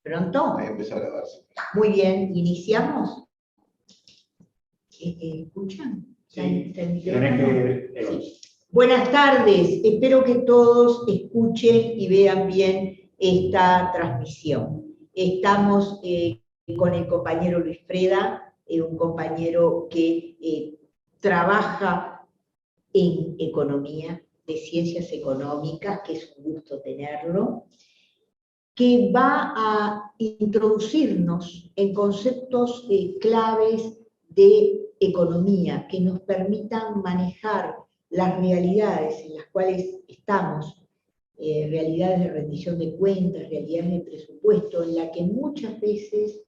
¿Pronto? Ahí empezó a grabarse. Muy bien, ¿iniciamos? ¿Escuchan? Sí. Sí. Buenas tardes, espero que todos escuchen y vean bien esta transmisión. Estamos con el compañero Luis Freda, un compañero que trabaja en economía, de ciencias económicas, que es un gusto tenerlo, que va a introducirnos en conceptos claves de economía que nos permitan manejar las realidades en las cuales estamos, realidades de rendición de cuentas, realidades de presupuesto, en la que muchas veces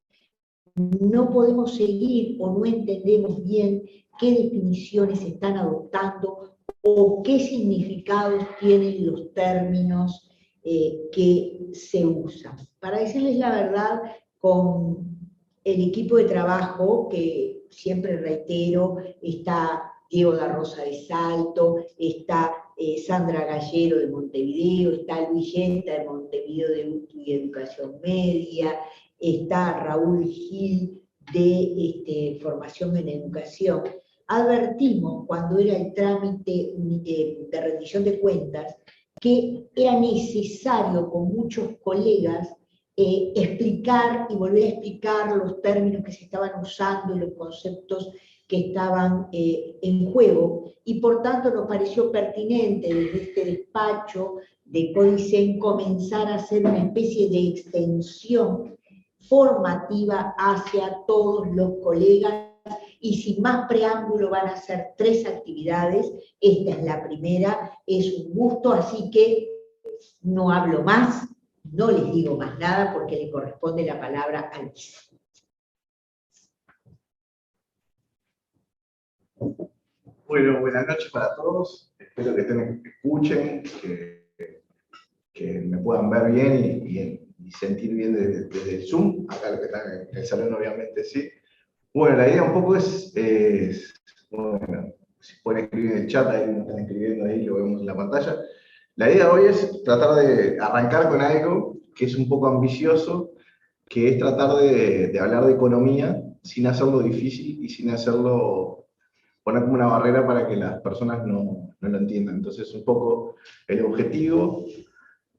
no podemos seguir o no entendemos bien qué definiciones se están adoptando o qué significados tienen los términos que se usan. Para decirles la verdad, con el equipo de trabajo, que siempre reitero, está Diego da Rosa de Salto, está Sandra Gallero de Montevideo, está Luis Yenta de Montevideo de UTU y Educación Media, está Raúl Gil de Formación en Educación. Advertimos cuando era el trámite de rendición de cuentas que era necesario con muchos colegas explicar y volver a explicar los términos que se estaban usando y los conceptos que estaban en juego, y por tanto nos pareció pertinente desde este despacho de Codicen comenzar a hacer una especie de extensión formativa hacia todos los colegas, y sin más preámbulo van a ser 3 actividades. Esta es la primera, es un gusto, así que no hablo más, no les digo más nada porque le corresponde la palabra a Luis. Bueno, buenas noches para todos. Espero que escuchen, que me puedan ver bien y sentir bien desde el Zoom. Acá los que están en el salón obviamente sí. Bueno, la idea un poco es bueno, si pueden escribir en el chat, ahí nos están escribiendo ahí, lo vemos en la pantalla. La idea hoy es tratar de arrancar con algo que es un poco ambicioso, que es tratar de hablar de economía sin hacerlo difícil y sin hacerlo, poner como una barrera para que las personas no lo entiendan. Entonces, un poco el objetivo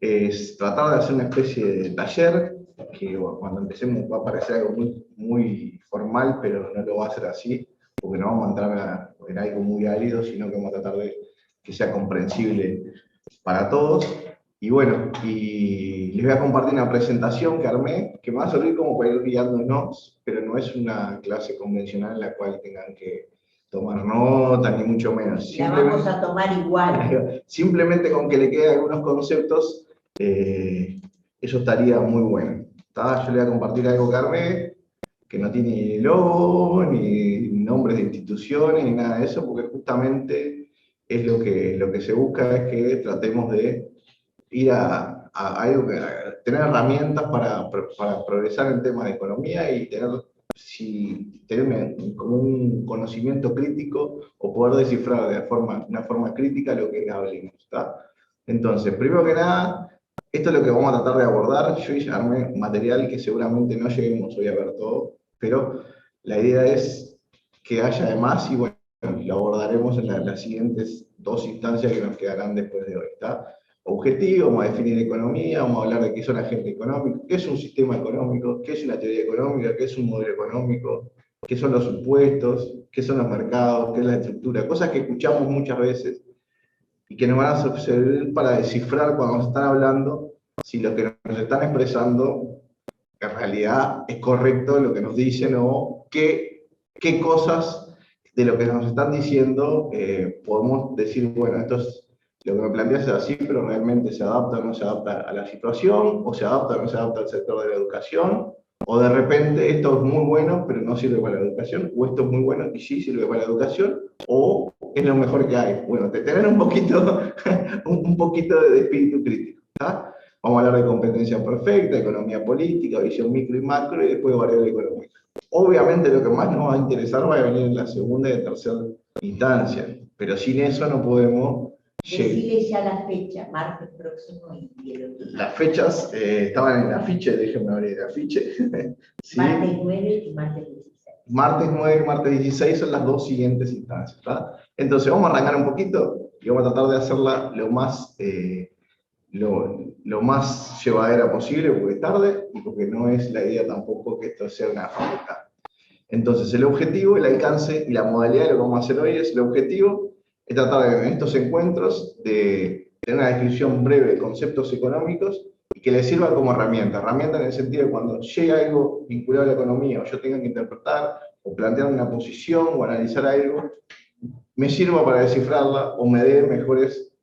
es tratar de hacer una especie de taller, que cuando empecemos va a parecer algo muy formal, pero no lo va a hacer así, porque no vamos a entrar en algo muy árido, sino que vamos a tratar de que sea comprensible para todos. Y bueno, y les voy a compartir una presentación que armé, que me va a servir como para ir guiándonos, pero no es una clase convencional en la cual tengan que tomar notas, ni mucho menos. La vamos a tomar igual. Simplemente con que le queden algunos conceptos, eso estaría muy bueno. ¿Tá? Yo le voy a compartir algo que armé, que no tiene ni logo, ni nombres de instituciones, ni nada de eso, porque justamente es lo que se busca, es que tratemos de ir a tener herramientas para progresar en temas de economía y tener como un conocimiento crítico o poder descifrar de una forma crítica lo que hablemos. ¿Tá? Entonces, primero que nada, esto es lo que vamos a tratar de abordar. Yo ya armé material que seguramente no lleguemos hoy a ver todo, pero la idea es que haya además, y bueno, lo abordaremos en las siguientes 2 instancias que nos quedarán después de hoy. ¿Tá? Objetivo, vamos a definir economía, vamos a hablar de qué son agentes económicos, qué es un sistema económico, qué es una teoría económica, qué es un modelo económico, qué son los supuestos, qué son los mercados, qué es la estructura, cosas que escuchamos muchas veces y que nos van a servir para descifrar cuando nos están hablando si lo que nos están expresando en realidad es correcto lo que nos dicen o qué cosas de lo que nos están diciendo podemos decir, bueno, esto es lo que me planteas es así, pero realmente se adapta o no se adapta a la situación, o se adapta o no se adapta al sector de la educación, o de repente esto es muy bueno, pero no sirve para la educación, o esto es muy bueno y sí sirve para la educación, o es lo mejor que hay. Bueno, de tener un poquito, un poquito de espíritu crítico. ¿Tá? Vamos a hablar de competencia perfecta, economía política, visión micro y macro, y después variable económica. Obviamente lo que más nos va a interesar va a venir en la segunda y tercera instancia, pero sin eso no podemos Decirle ya la fecha, martes próximo y el otro. Las fechas estaban en el afiche, déjenme abrir el afiche. ¿Sí? Martes 9 y martes 16. Martes 9 y martes 16 son las dos siguientes instancias. ¿Tá? Entonces vamos a arrancar un poquito y vamos a tratar de hacerla lo más llevadera posible, porque es tarde y porque no es la idea tampoco que esto sea una facultad. Entonces el objetivo, el alcance y la modalidad de lo que vamos a hacer hoy es el objetivo, es tratar de, en estos encuentros de tener una descripción breve de conceptos económicos y que les sirva como herramienta. Herramienta en el sentido de cuando llegue algo vinculado a la economía o yo tenga que interpretar o plantear una posición o analizar algo, me sirva para descifrarla o me dé mejores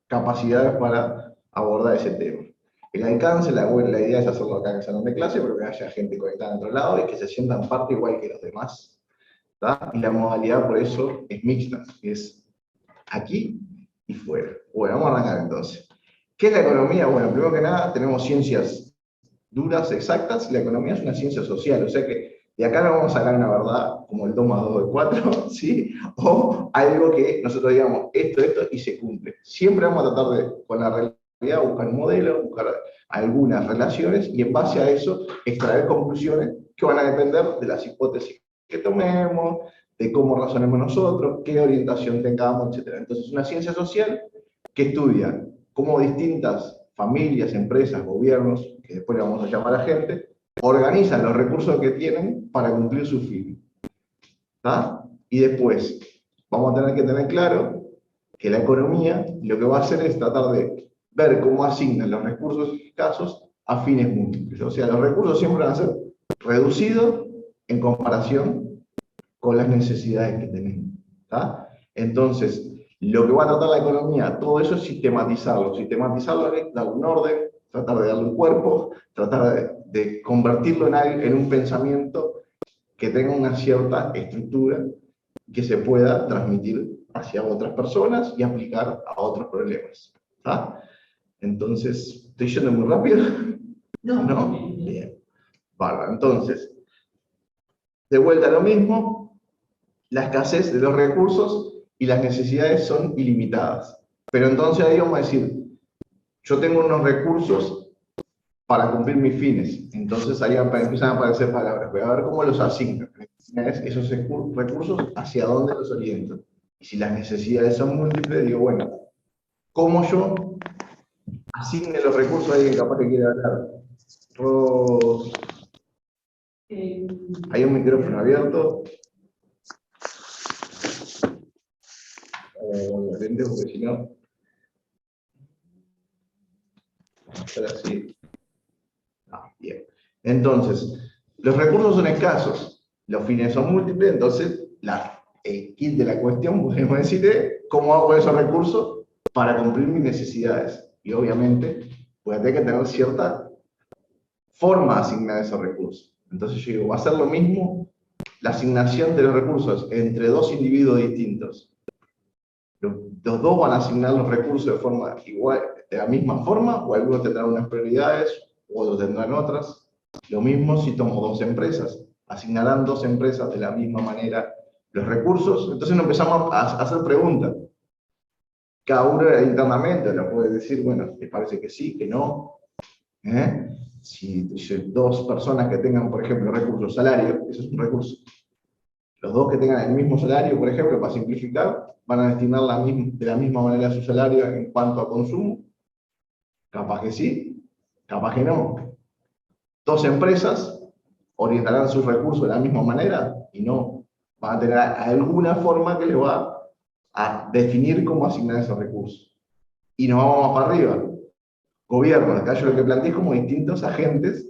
capacidades para abordar ese tema. El alcance, la idea es hacerlo acá en el salón de clase, pero que haya gente conectada en otro lado y que se sientan parte igual que los demás. ¿Tá? Y la modalidad por eso es mixta, es aquí y fuera. Bueno, vamos a arrancar entonces. ¿Qué es la economía? Bueno, primero que nada tenemos ciencias duras, exactas, y la economía es una ciencia social, o sea que de acá no vamos a sacar una verdad como el 2 más 2 es 4, ¿sí? O algo que nosotros digamos esto, y se cumple. Siempre vamos a tratar de, con la realidad, buscar un modelo, buscar algunas relaciones y en base a eso extraer conclusiones que van a depender de las hipótesis que tomemos, de cómo razonemos nosotros, qué orientación tengamos, etc. Entonces, es una ciencia social que estudia cómo distintas familias, empresas, gobiernos, que después le vamos a llamar a gente, organizan los recursos que tienen para cumplir su fin. ¿Tá? Y después, vamos a tener que tener claro que la economía lo que va a hacer es tratar de ver cómo asignan los recursos escasos a fines múltiples. O sea, los recursos siempre van a ser reducidos en comparación con las necesidades que tenemos. ¿Tá? Entonces, lo que va a tratar la economía, todo eso es sistematizarlo. Sistematizarlo es darle un orden, tratar de darle un cuerpo, tratar de convertirlo en un pensamiento que tenga una cierta estructura que se pueda transmitir hacia otras personas y aplicar a otros problemas. ¿Tá? Entonces, ¿estoy yendo muy rápido? ¿No? Bien. Bárbaro. Entonces, de vuelta a lo mismo, la escasez de los recursos y las necesidades son ilimitadas. Pero entonces ahí vamos a decir, yo tengo unos recursos para cumplir mis fines. Entonces ahí empiezan a aparecer palabras. Voy a ver cómo los asigno. Esos recursos, hacia dónde los oriento. Y si las necesidades son múltiples, digo, bueno, ¿cómo yo asigne los recursos a alguien capaz que quiere hablar? Hay un micrófono abierto. Porque si no, vamos a hacer así. Bien. Entonces, los recursos son escasos, los fines son múltiples, entonces el kit de la cuestión, podemos decir, es cómo hago esos recursos para cumplir mis necesidades. Y obviamente, voy a tener que tener cierta forma de asignar esos recursos. Entonces yo digo, va a ser lo mismo la asignación de los recursos entre dos individuos distintos. Los dos van a asignar los recursos de forma igual, de la misma forma, o algunos tendrán unas prioridades, o otros tendrán otras. Lo mismo si tomo dos empresas, asignarán dos empresas de la misma manera los recursos. Entonces nos empezamos a hacer preguntas. Cada uno internamente nos puede decir, bueno, ¿les parece que sí, que no? Si dos personas que tengan, por ejemplo, recursos, salario, eso es un recurso. Los dos que tengan el mismo salario, por ejemplo, para simplificar, van a destinar de la misma manera su salario en cuanto a consumo. Capaz que sí, capaz que no. Dos empresas orientarán sus recursos de la misma manera y no. Van a tener alguna forma que les va a definir cómo asignar esos recursos. Y nos vamos más para arriba. Gobierno, acá yo lo que planteé es como distintos agentes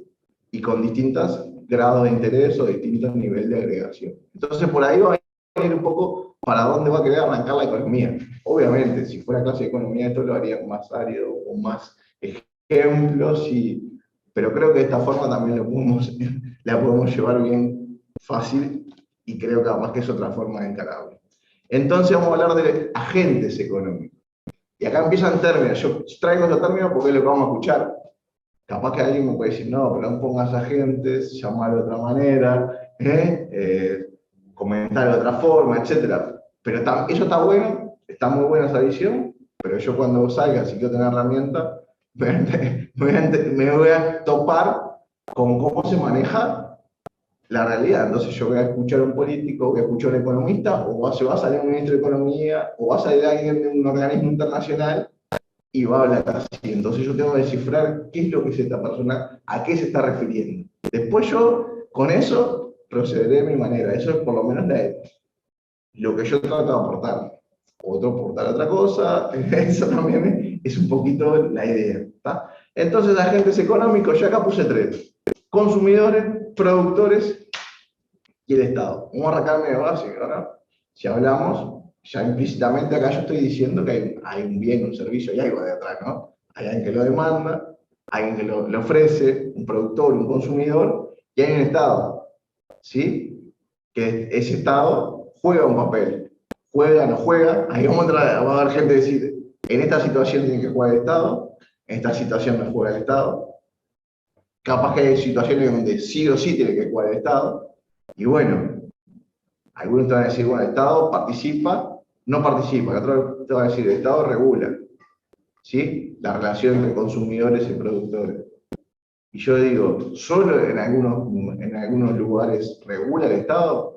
y con distintos grados de interés o distintos niveles de agregación. Entonces por ahí va a ir un poco para dónde va a querer arrancar la economía. Obviamente, si fuera clase de economía esto lo haría más árido o más ejemplos, pero creo que de esta forma también la podemos llevar bien fácil y creo que además que es otra forma de encararlo. Entonces vamos a hablar de agentes económicos. Y acá empiezan términos. Yo traigo los términos porque es lo que vamos a escuchar. Capaz que alguien me puede decir, no, pero no pongas agentes, llamar de otra manera, comentar de otra forma, etc. Pero eso está bueno, está muy buena esa visión, pero yo cuando salga, si quiero tener herramienta, me voy a topar con cómo se maneja la realidad. Entonces yo voy a escuchar a un político, voy a escuchar a un economista, o se va a salir un ministro de Economía, o va a salir alguien de un organismo internacional y va a hablar así. Entonces yo tengo que descifrar qué es lo que es esta persona, a qué se está refiriendo. Después yo, con eso, procederé de mi manera. Eso es por lo menos lo que yo trato de aportar. Otro aportar otra cosa, eso también es un poquito la idea. ¿Está? Entonces, agentes económicos, ya acá puse 3. Consumidores, productores y el Estado. Vamos a arrancarme de base, ¿verdad? Si hablamos, ya implícitamente acá yo estoy diciendo que hay un bien, un servicio, y algo de atrás, ¿no? Hay alguien que lo demanda, hay alguien que lo ofrece, un productor, un consumidor, y hay un Estado, ¿sí? Que ese Estado juega un papel. Juega, no juega, ahí va a haber gente que decir, en esta situación tiene que jugar el Estado, en esta situación no juega el Estado. Capaz que hay situaciones donde sí o sí tiene que jugar el Estado, y bueno, algunos te van a decir, bueno, el Estado participa, no participa, el otro te va a decir, el Estado regula, ¿sí? La relación entre consumidores y productores. Y yo digo, solo en algunos lugares regula el Estado,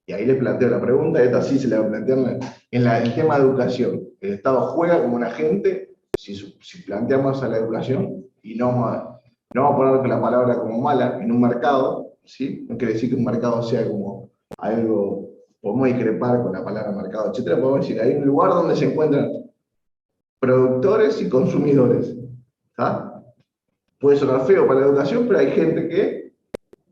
y ahí les planteo la pregunta, esta sí se la voy a plantear en el tema de educación. El Estado juega como un agente, si planteamos a la educación, y no vamos a poner la palabra como mala, en un mercado, ¿sí? No quiere decir que un mercado sea como algo, podemos discrepar con la palabra mercado, etcétera, podemos decir, hay un lugar donde se encuentran productores y consumidores. ¿Tá? Puede sonar feo para la educación, pero hay gente que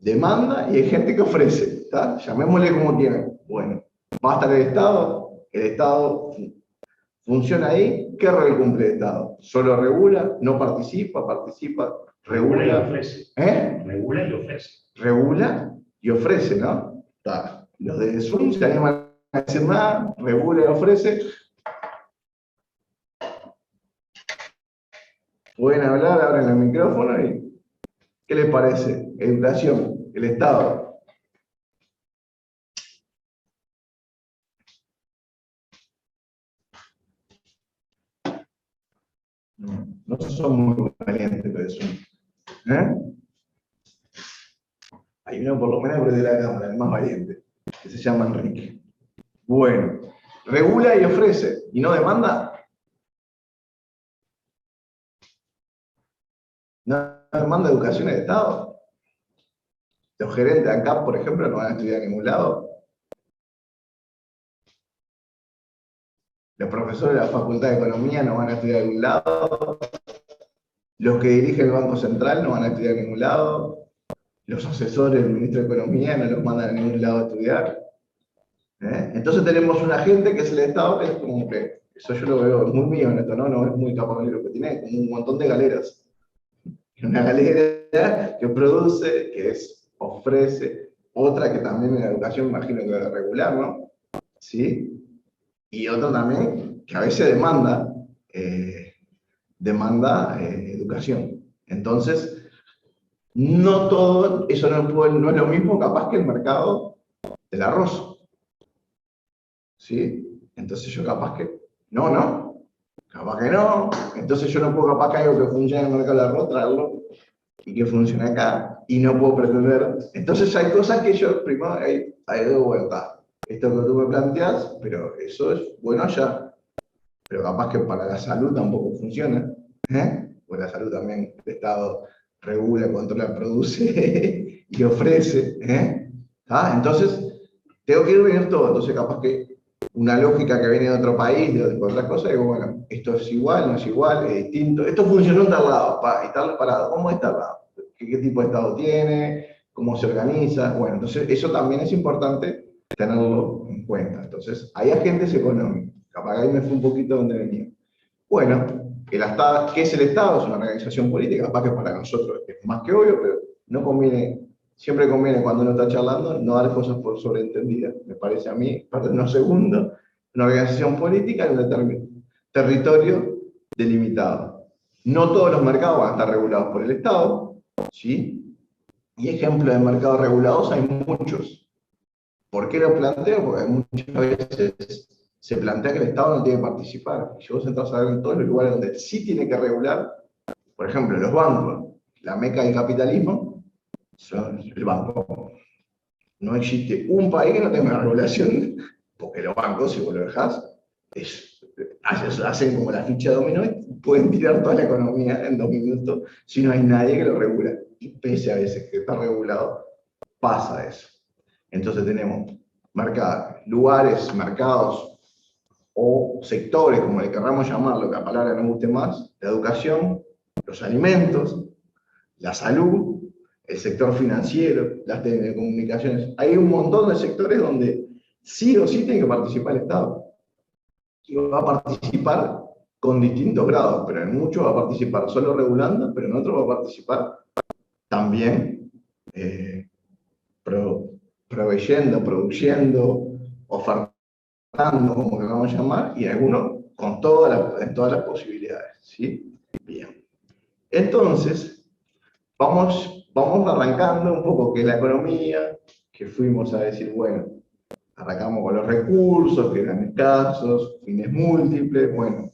demanda y hay gente que ofrece. ¿Tá? Llamémosle como quieran. Bueno, va a estar el Estado funciona ahí, ¿qué rol cumple el Estado? ¿Solo regula? ¿No participa? ¿Participa? ¿Regula? Regula y ofrece. Regula y ofrece. Regula y ofrece, ¿no? Tá. Los de Zoom se animan a decir nada, regula y ofrece. Pueden hablar, abren el micrófono y ¿qué les parece? Educación, el Estado. No son muy valientes de eso. Hay uno por lo menos de la cámara, el más valiente, que se llama Enrique. Bueno, regula y ofrece, y no demanda. No demanda educación del Estado. Los gerentes de ANCAP, por ejemplo, no van a estudiar en ningún lado. Los profesores de la Facultad de Economía no van a estudiar en ningún lado. Los que dirigen el Banco Central no van a estudiar en ningún lado. Los asesores del ministro de Economía no los mandan a ningún lado a estudiar. Entonces tenemos un agente que es el Estado, que es como que, eso yo lo veo muy mío en esto, ¿no? Es muy capaz de lo que tiene, como un montón de galeras. Una galera que produce, que ofrece, otra que también en la educación imagino que debe regular, ¿no? ¿Sí? Y otra también que a veces demanda educación. Entonces, no todo, eso no es lo mismo capaz que el mercado del arroz. ¿Sí? Entonces yo capaz que, capaz que no. Entonces yo no puedo capaz que algo que funcione en el mercado del arroz, traerlo y que funcione acá, y no puedo pretender. Entonces hay cosas que yo, primero, hay de vuelta. Esto que tú me planteas, pero eso es bueno allá. Pero capaz que para la salud tampoco funciona. Pues la salud también, el Estado regula, controla, produce y ofrece. Entonces, tengo que ir viendo todo. Entonces, capaz que una lógica que viene de otro país, de otras cosas, digo, bueno, esto es igual, no es igual, es distinto. Esto funcionó en tal lado, y tal parado. ¿Cómo es tal lado? ¿Qué tipo de Estado tiene? ¿Cómo se organiza? Bueno, entonces eso también es importante tenerlo en cuenta. Entonces, hay agentes económicos. Capaz que ahí me fue un poquito donde venía. Bueno, ¿qué es el Estado? Es una organización política, capaz que para nosotros es más que obvio, pero no conviene, siempre conviene cuando uno está charlando no dar cosas por sobreentendidas. Me parece a mí, perdón, unos segundos, una organización política en un territorio delimitado. No todos los mercados van a estar regulados por el Estado, ¿sí? Y ejemplos de mercados regulados hay muchos. ¿Por qué lo planteo? Porque muchas veces se plantea que el Estado no tiene que participar. Y vos entras a ver en todos los lugares donde sí tiene que regular, por ejemplo, los bancos, la meca del capitalismo, son el banco. No existe un país que no tenga una regulación, porque los bancos, si vos lo dejás, hacen como la ficha dominó y pueden tirar toda la economía en 2 minutos si no hay nadie que lo regula. Y pese a veces que está regulado, pasa eso. Entonces tenemos lugares, mercados o sectores, como le querramos llamarlo, que la palabra no guste más, la educación, los alimentos, la salud, el sector financiero, las telecomunicaciones. Hay un montón de sectores donde sí o sí tiene que participar el Estado. Y va a participar con distintos grados, pero en muchos va a participar solo regulando, pero en otros va a participar también proveyendo, produciendo, ofertando, como queramos llamar, y algunos con en todas las posibilidades. ¿Sí? Bien. Entonces, vamos arrancando un poco qué es la economía, que fuimos a decir, bueno, arrancamos con los recursos, que eran escasos, fines múltiples, bueno,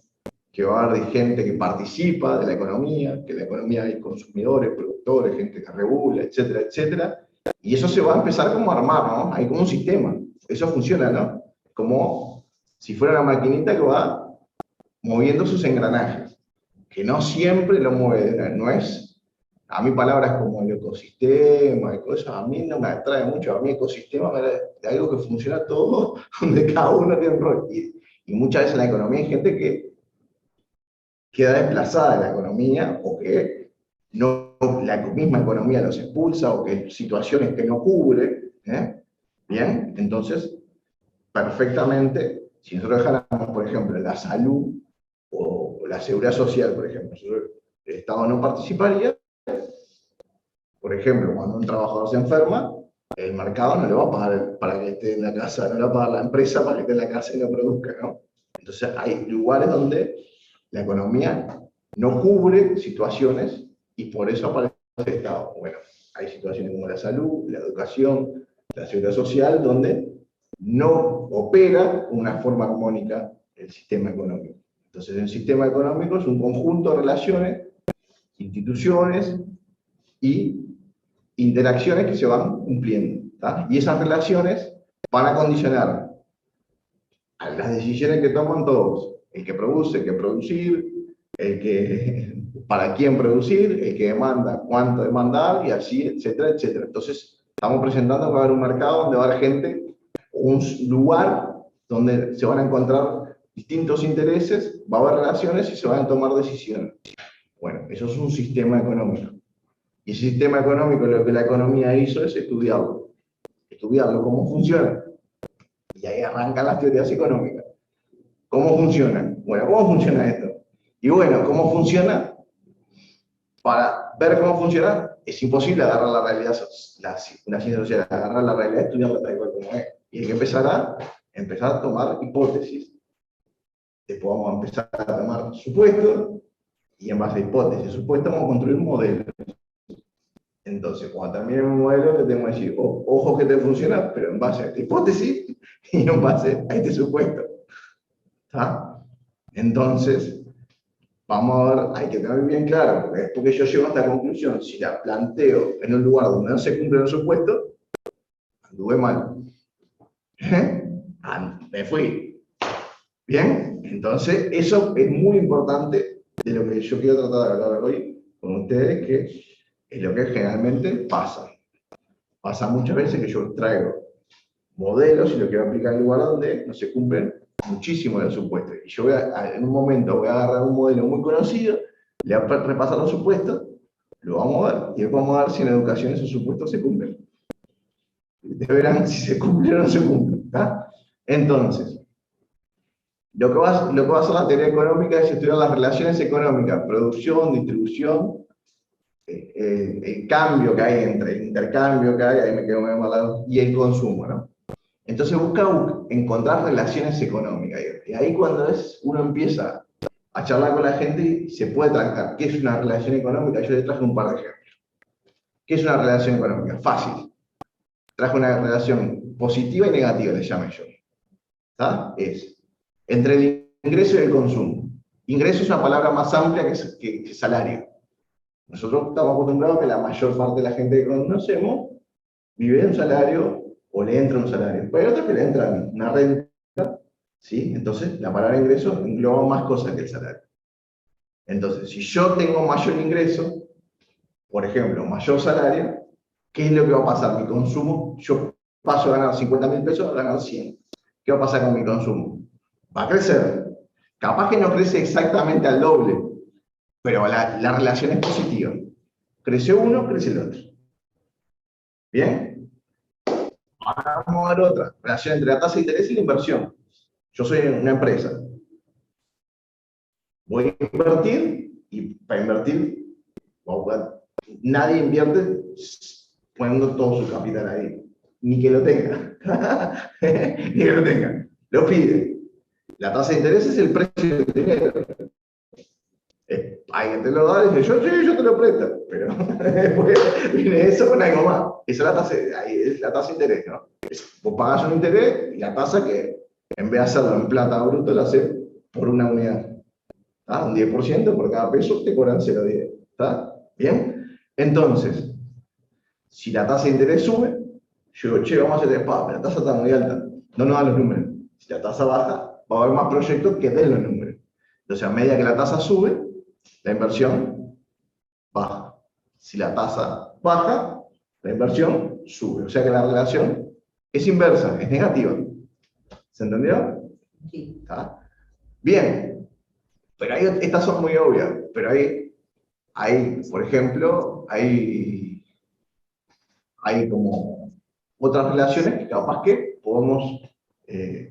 que va a haber gente que participa de la economía, que en la economía hay consumidores, productores, gente que regula, etcétera, etcétera. Y eso se va a empezar como a armar, ¿no? Hay como un sistema. Eso funciona, ¿no? Como si fuera una maquinita que va moviendo sus engranajes. Que no siempre lo mueve, no es... A mí palabras como el ecosistema y cosas, a mí no me atrae mucho. A mí ecosistema me da de algo que funciona todo, donde cada uno tiene un rol. Y muchas veces en la economía hay gente que queda desplazada de la economía o que no, la misma economía los expulsa o que situaciones que no cubre. Bien, entonces, perfectamente, si nosotros dejáramos, por ejemplo, la salud o la seguridad social, por ejemplo, el Estado no participaría. Por ejemplo, cuando un trabajador se enferma, el mercado no le va a pagar para que esté en la casa, no le va a pagar la empresa para que esté en la casa y no produzca, ¿no? Entonces hay lugares donde la economía no cubre situaciones y por eso aparece el Estado. Bueno, hay situaciones como la salud, la educación, la seguridad social, donde no opera una forma armónica el sistema económico. Entonces el sistema económico es un conjunto de relaciones, instituciones y interacciones que se van cumpliendo. ¿Tá? Y esas relaciones van a condicionar a las decisiones que toman todos. El que produce, qué producir, el que para quién producir, el que demanda, cuánto demandar, y así, etcétera, etcétera. Entonces, estamos presentando que va a haber un mercado donde va a haber gente, un lugar donde se van a encontrar distintos intereses, va a haber relaciones y se van a tomar decisiones. Bueno, eso es un sistema económico. Y ese sistema económico, lo que la economía hizo es estudiarlo. Estudiarlo, cómo funciona. Y ahí arrancan las teorías económicas. ¿Cómo funciona? Bueno, ¿cómo funciona esto? Y bueno, ¿cómo funciona? Para ver cómo funciona, es imposible agarrar la realidad, una ciencia social, agarrar la realidad y estudiarla tal cual como es. Y hay que empezar a tomar hipótesis. Después vamos a empezar a tomar supuestos, y en base a hipótesis y supuestos vamos a construir un modelo. Entonces, cuando termine un modelo, te tengo que decir, ojo que te funciona, pero en base a esta hipótesis y en base a este supuesto. ¿Está? Entonces, vamos a ver, hay que tener bien claro, porque después que yo llego a esta conclusión, si la planteo en un lugar donde no se cumplen los supuestos, anduve mal. Me fui. ¿Bien? Entonces, eso es muy importante de lo que yo quiero tratar de hablar hoy con ustedes, que es lo que generalmente pasa. Pasa muchas veces que yo traigo modelos y lo quiero aplicar en un lugar donde no se cumplen muchísimo los supuestos. Y yo en un momento voy a agarrar un modelo muy conocido, le voy a repasar los supuestos, lo vamos a ver, y después vamos a ver si en educación esos supuestos se cumplen. Ustedes verán si se cumplen o no se cumplen. ¿Tá? Entonces, lo que va a hacer la teoría económica es estudiar las relaciones económicas, producción, distribución, el cambio que hay entre el intercambio que hay, ahí me quedo medio mal, y el consumo, ¿no? Entonces busca encontrar relaciones económicas. Y ahí cuando uno empieza a charlar con la gente, se puede trancar. ¿Qué es una relación económica? Yo le traje un par de ejemplos. ¿Qué es una relación económica? Fácil. Traje una relación positiva y negativa, le llamé yo. ¿Está? Es entre el ingreso y el consumo. Ingreso es una palabra más amplia que salario. Nosotros estamos acostumbrados a que la mayor parte de la gente que conocemos vive de un salario o le entra un salario. Pero hay otros que le entran una renta, ¿sí? Entonces, la palabra ingreso engloba más cosas que el salario. Entonces, si yo tengo mayor ingreso, por ejemplo, mayor salario, ¿qué es lo que va a pasar? Mi consumo, yo paso a ganar 50.000 pesos a ganar 100. ¿Qué va a pasar con mi consumo? Va a crecer. Capaz que no crece exactamente al doble, pero la relación es positiva. Crece uno, crece el otro. ¿Bien? Ahora vamos a ver otra. Relación entre la tasa de interés y la inversión. Yo soy una empresa. Voy a invertir, y para invertir, nadie invierte poniendo todo su capital ahí. Ni que lo tenga. Ni que lo tenga. Lo pide. La tasa de interés es el precio del dinero. Alguien te lo da y dice, yo te lo presto. Pero después viene eso con algo más. Esa es la tasa de interés, ¿no? Vos pagás un interés y la tasa que en vez de hacerlo en plata bruto, la haces por una unidad. ¿Está? Un 10% por cada peso te cobran 0,10. ¿Está? ¿Bien? Entonces, si la tasa de interés sube, yo digo, che, vamos a hacer pero la tasa está muy alta. No nos dan los números. Si la tasa baja, va a haber más proyectos que den los números. Entonces, a medida que la tasa sube, la inversión baja. Si la tasa baja, la inversión sube. O sea que la relación es inversa, es negativa. ¿Se entendió? Sí. ¿Está? Bien. Pero estas son muy obvias. Pero hay por ejemplo, hay como otras relaciones que capaz que podemos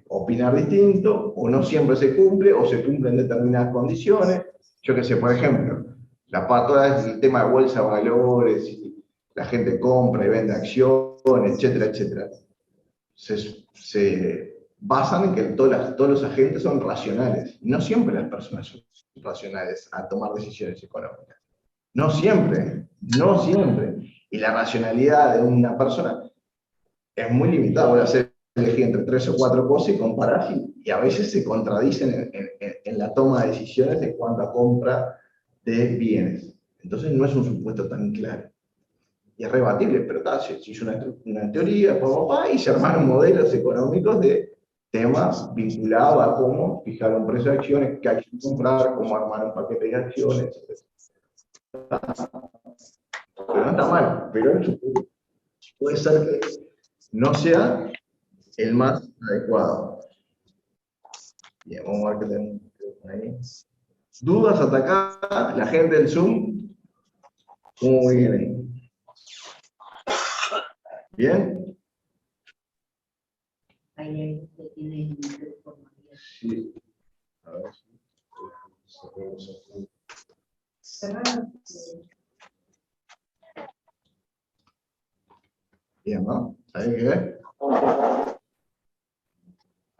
opinar distinto, o no siempre se cumple, o se cumplen determinadas condiciones. Yo qué sé, por ejemplo, todo el tema de bolsa de valores, y la gente compra y vende acciones, etcétera, etcétera, se basan en que todos los agentes son racionales. No siempre las personas son racionales a tomar decisiones económicas. No siempre, no siempre. Y la racionalidad de una persona es muy limitada. Voy a hacer elegir entre 3 o 4 cosas y comparar, y a veces se contradicen en la toma de decisiones de cuánta compra de bienes. Entonces no es un supuesto tan claro. Y es rebatible, pero se hizo una teoría, y se armaron modelos económicos de temas vinculados a cómo fijar un precio de acciones, qué acciones comprar, cómo armar un paquete de acciones, etc. Pero no está mal, pero puede ser que no sea el más adecuado. Bien, vamos a ver qué tenemos ahí. ¿Dudas hasta acá? La gente del Zoom, ¿cómo viene? ¿Bien? Ahí tiene Sí. A ver. Bien, ¿no? ¿Hay que ver?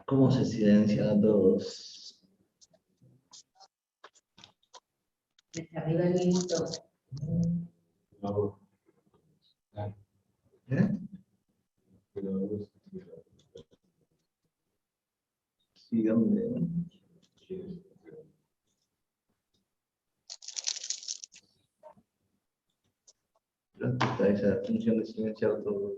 ¿Cómo se silencian a todos? Desde arriba el listo. ¿Eh? Sí, ¿dónde? ¿Dónde está esa función de silenciar todos?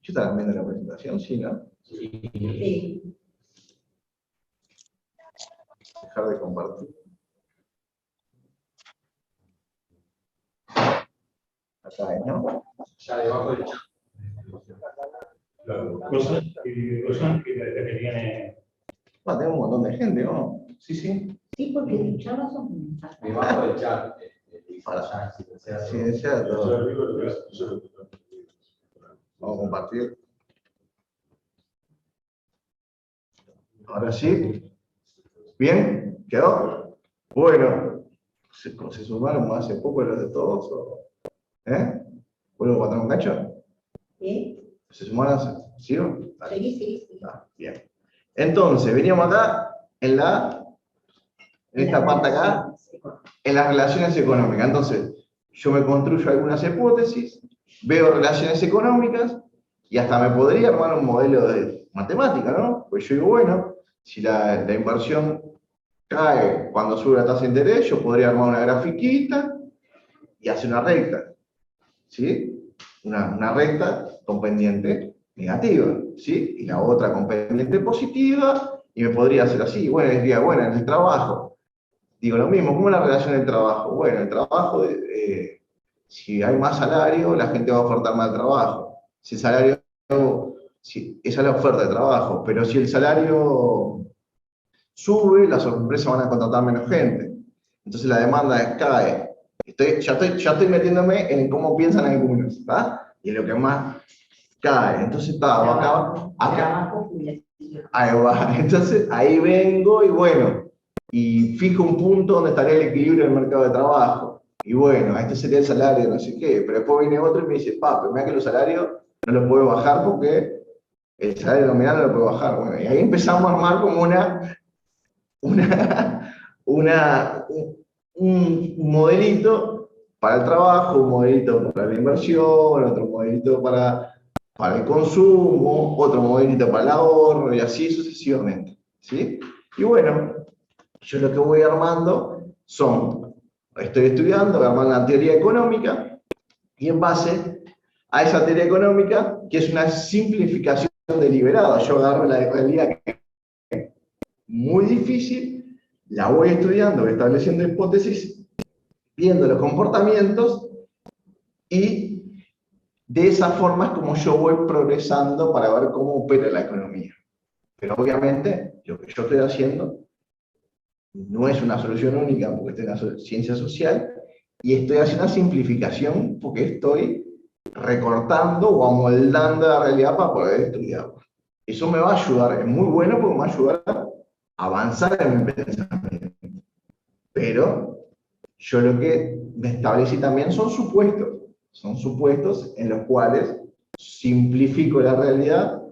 ¿Yo estaba viendo la presentación? Sí, ¿no? Sí. Dejar de compartir. Acá, ¿no? Ya debajo del chat. Claro, cosas que tiene. Tengo un montón de gente, ¿no? Sí, sí. Sí, porque dichados son. Debajo del chat. Para silenciar todo. Vamos a compartir. Ahora sí. ¿Bien? ¿Quedó? Bueno. ¿Se sumaron más hace poco los de todos? ¿Vuelvo a matar un cacho? ¿Sí? ¿Se sumaron? ¿Sí? Sí. Bien. Entonces, veníamos acá en esta parte acá, económicas. En las relaciones económicas. Entonces, yo me construyo algunas hipótesis, veo relaciones económicas y hasta me podría armar un modelo de matemática, ¿no? Pues yo digo, bueno, si la inversión cae cuando sube la tasa de interés, yo podría armar una grafiquita y hacer una recta, ¿sí? Una recta con pendiente negativa, ¿sí? Y la otra con pendiente positiva, y me podría hacer así. Bueno, diría, bueno, en el trabajo, digo lo mismo, ¿cómo es la relación del trabajo? Bueno, el trabajo, si hay más salario, la gente va a ofertar más trabajo. Si el salario, si, esa es la oferta de trabajo, pero si el salario sube, las empresas van a contratar menos gente. Entonces la demanda cae. Ya estoy metiéndome en cómo piensan algunos, ¿va? Y en lo que más cae. Entonces está, acá. Ahí va. Entonces ahí vengo y bueno, y fijo un punto donde estaría el equilibrio del mercado de trabajo. Y bueno, este sería el salario, no sé qué. Pero después viene otro y me dice, papi, mira que los salarios no los puedo bajar porque el salario nominal no lo puedo bajar. Bueno, y ahí empezamos a armar como un modelito para el trabajo, un modelito para la inversión, otro modelito para el consumo, otro modelito para el ahorro, y así sucesivamente, ¿sí? Y bueno, yo lo que voy armando estoy estudiando, armando una teoría económica, y en base a esa teoría económica, que es una simplificación deliberada, yo agarro la realidad que es muy difícil, la voy estudiando, estableciendo hipótesis, viendo los comportamientos, y de esa forma es como yo voy progresando para ver cómo opera la economía. Pero obviamente, lo que yo estoy haciendo no es una solución única, porque estoy en la ciencia social, y estoy haciendo una simplificación porque estoy recortando o amoldando la realidad para poder estudiarla. Eso me va a ayudar, es muy bueno porque me va a ayudar a avanzar en mi pensamiento. Pero yo lo que me establecí también son supuestos en los cuales simplifico la realidad,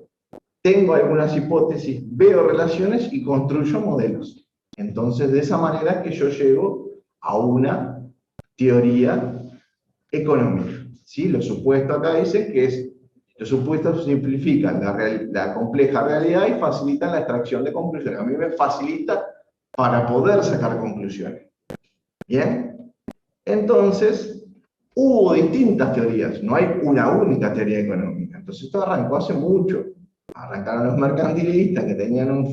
tengo algunas hipótesis, veo relaciones y construyo modelos. Entonces, de esa manera que yo llego a una teoría económica. ¿Sí? Los supuestos acá dicen que los supuestos simplifican la compleja realidad y facilitan la extracción de conclusiones. A mí me facilita para poder sacar conclusiones. ¿Bien? Entonces, hubo distintas teorías, no hay una única teoría económica. Entonces esto arrancó hace mucho. Arrancaron los mercantilistas que tenían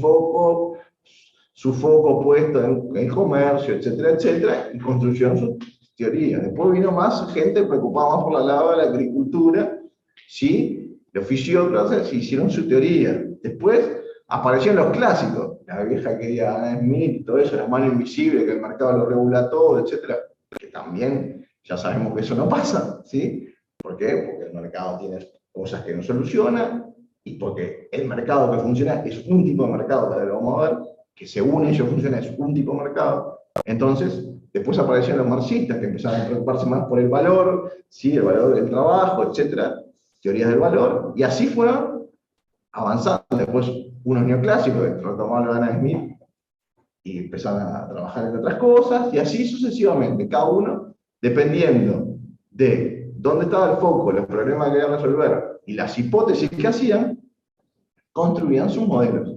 su foco puesto en el comercio, etcétera, etcétera, y construyeron sus teorías. Después vino más gente preocupada más por el lado de la agricultura, ¿sí? Los fisiócratas hicieron su teoría. Después aparecieron los clásicos, la vieja que era Adam Smith, todo eso, la mano invisible, que el mercado lo regula todo, etcétera, que también ya sabemos que eso no pasa, ¿sí? ¿Por qué? Porque el mercado tiene cosas que no soluciona, y porque el mercado que funciona es un tipo de mercado, que lo vamos a ver, que según ellos funciona es un tipo de mercado. Entonces, después aparecieron los marxistas, que empezaron a preocuparse más por el valor, ¿sí? El valor del trabajo, etcétera, teorías del valor, y así fueron avanzando. Después unos neoclásicos, que retomaron a Adam Smith, y empezaron a trabajar en otras cosas, y así sucesivamente, cada uno, dependiendo de dónde estaba el foco, los problemas que querían resolver, y las hipótesis que hacían, construían sus modelos.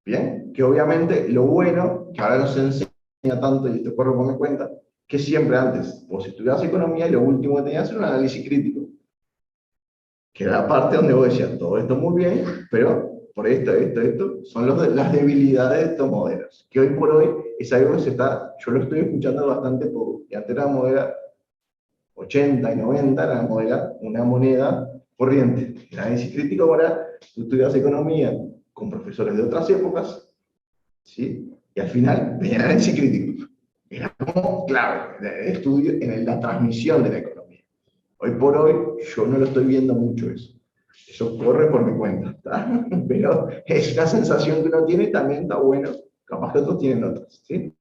¿Bien? Que obviamente lo bueno, que ahora no se enseña tanto, y esto por me cuenta, que siempre antes vos estudiabas economía y lo último que tenías era un análisis crítico. Que era la parte donde vos decías, todo esto muy bien, pero por esto, son las debilidades de estos modelos. Que hoy por hoy es algo que yo lo estoy escuchando bastante poco. Y antes era modela 80 y 90, era una moneda corriente. El análisis crítico ahora, tú estudias economía con profesores de otras épocas, ¿sí? Y al final venía el análisis crítico. Era como clave el estudio en la transmisión de la economía. Hoy por hoy yo no lo estoy viendo mucho eso. Eso corre por mi cuenta, ¿está? Pero es una sensación que uno tiene y también está bueno. Capaz que otros tienen otras, ¿sí?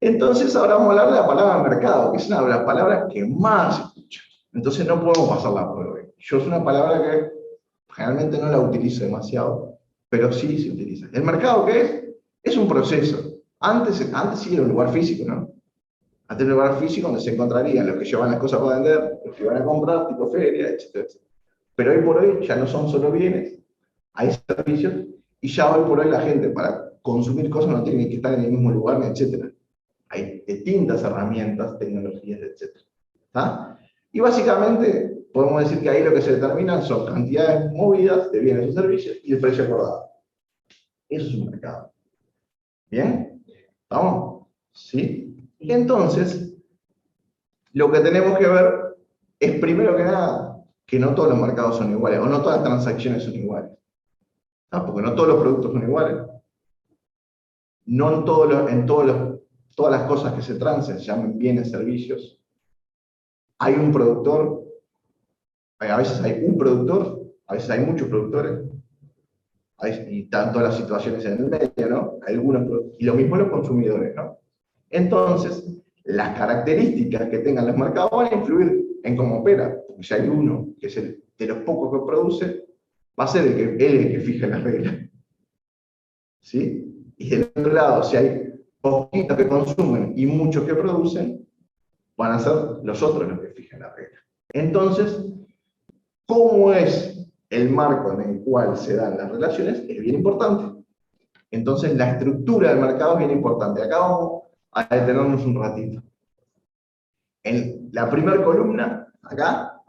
Entonces ahora vamos a hablar de la palabra mercado, que es una de las palabras que más se escucha. Entonces no podemos pasarla por hoy. Yo es una palabra que generalmente no la utilizo demasiado, pero sí se utiliza. ¿El mercado qué es? Es un proceso. Antes sí era un lugar físico, ¿no? Antes era un lugar físico donde se encontrarían los que llevan las cosas para vender, los que iban a comprar, tipo feria, etcétera, etcétera. Pero hoy por hoy ya no son solo bienes, hay servicios, y ya hoy por hoy la gente para consumir cosas no tiene que estar en el mismo lugar, etcétera. Hay distintas herramientas, tecnologías, etcétera. ¿Está? Y básicamente podemos decir que ahí lo que se determinan son cantidades movidas de bienes o servicios y el precio acordado. Eso es un mercado. ¿Bien? ¿Vamos? ¿Sí? Entonces, lo que tenemos que ver es primero que nada que no todos los mercados son iguales, o no todas las transacciones son iguales. ¿No? Porque no todos los productos son iguales. No en todas las cosas que se transen, se llaman bienes, servicios. Hay un productor, a veces hay un productor, a veces hay muchos productores, y tanto las situaciones en el medio, ¿no? Y lo mismo los consumidores, ¿no? Entonces, las características que tengan los mercados van a influir en cómo opera, porque si hay uno que es el de los pocos que produce, va a ser él el que fija las reglas. ¿Sí? Y del otro lado, si hay poquitos que consumen y muchos que producen, van a ser los otros los que fijan las reglas. Entonces, ¿cómo es el marco en el cual se dan las relaciones? Es bien importante. Entonces, la estructura del mercado es bien importante. Acá vamos a detenernos un ratito. En la primera columna, acá,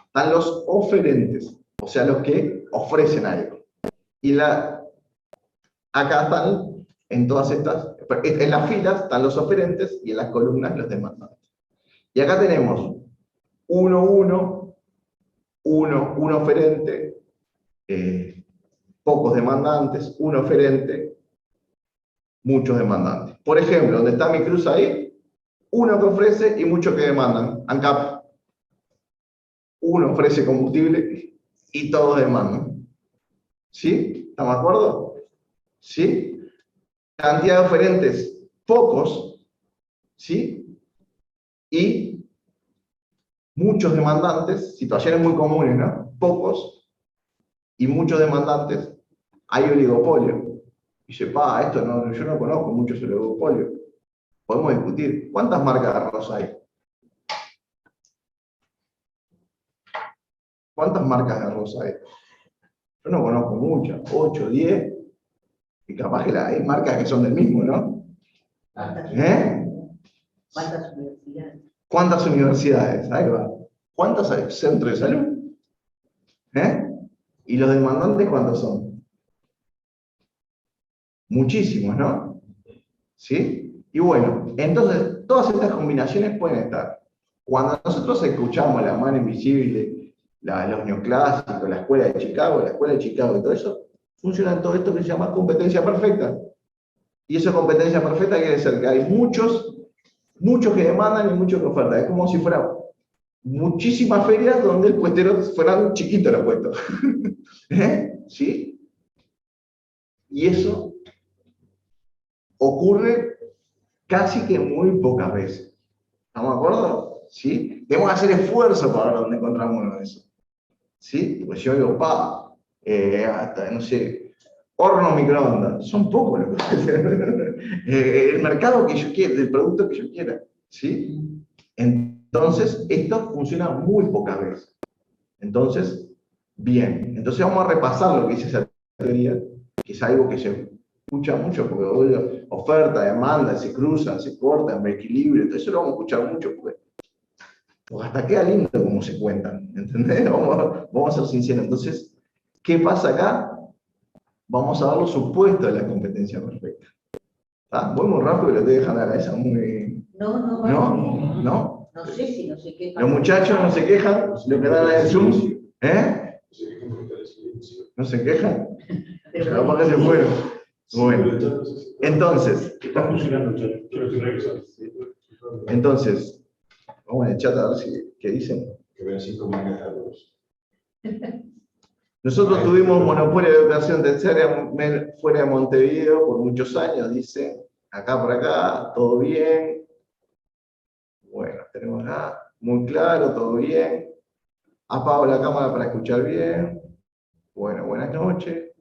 están los oferentes, o sea, los que ofrecen algo. Y acá están, en todas estas, en las filas están los oferentes y en las columnas los demandantes. Y acá tenemos uno oferente, pocos demandantes, un oferente, muchos demandantes. Por ejemplo, donde está mi cruz ahí, uno que ofrece y muchos que demandan. ANCAP. Uno ofrece combustible y todos demandan. ¿Sí? ¿Estamos de acuerdo? ¿Sí? Cantidad de oferentes, pocos. ¿Sí? Y muchos demandantes, situaciones muy comunes, ¿no? Pocos y muchos demandantes, hay oligopolio. Y dice, esto no, yo no conozco muchos oligopolios. Podemos discutir. ¿Cuántas marcas de arroz hay? ¿Cuántas marcas de arroz hay? Yo no conozco muchas, 8, 10, y capaz que hay marcas que son del mismo, ¿no? ¿Cuántas universidades? ¿Cuántas universidades? Ahí va. ¿Cuántos hay? ¿Centros de salud? ¿Y los demandantes cuántos son? Muchísimos, ¿no? ¿Sí? Y bueno, entonces, todas estas combinaciones pueden estar. Cuando nosotros escuchamos La mano invisible, los neoclásicos, la escuela de Chicago y todo eso, funciona en todo esto que se llama competencia perfecta. Y esa competencia perfecta quiere decir que hay muchos que demandan y muchos que ofertan. Es como si fuera muchísimas ferias donde el puestero fuera un chiquito el puesto. ¿Sí? Y eso ocurre casi que muy pocas veces. ¿Estamos de acuerdo? ¿Sí? Debemos hacer esfuerzo para ver dónde encontramos uno de eso. ¿Sí? Pues yo digo, hasta, no sé, horno microondas, son pocos los que el mercado que yo quiera, del producto que yo quiera. ¿Sí? Entonces, esto funciona muy pocas veces. Entonces, bien. Entonces vamos a repasar lo que dice esa teoría, que es algo que se escucha mucho, porque hoy oferta, demanda, se cruzan, se cortan, equilibrio, todo eso lo vamos a escuchar mucho, porque hasta queda lindo como se cuentan, ¿entendés? Vamos a ser sinceros. Entonces, ¿qué pasa acá? Vamos a ver los supuestos de la competencia perfecta. Voy muy rápido y lo estoy dejando a la cabeza muy... No sé si no se quejan. Los muchachos no se quejan, lo que dan en el Zoom, ¿no se quejan? Pero ¿para qué se fueron? Bueno, entonces, vamos en el chat a ver qué dicen. Que ven 5 marcas de arroz. Nosotros tuvimos monopolio de educación terciaria fuera de Montevideo por muchos años, dice. Acá por acá, todo bien. Bueno, tenemos acá, muy claro, todo bien. Apago la cámara para escuchar bien. Bueno, buenas noches.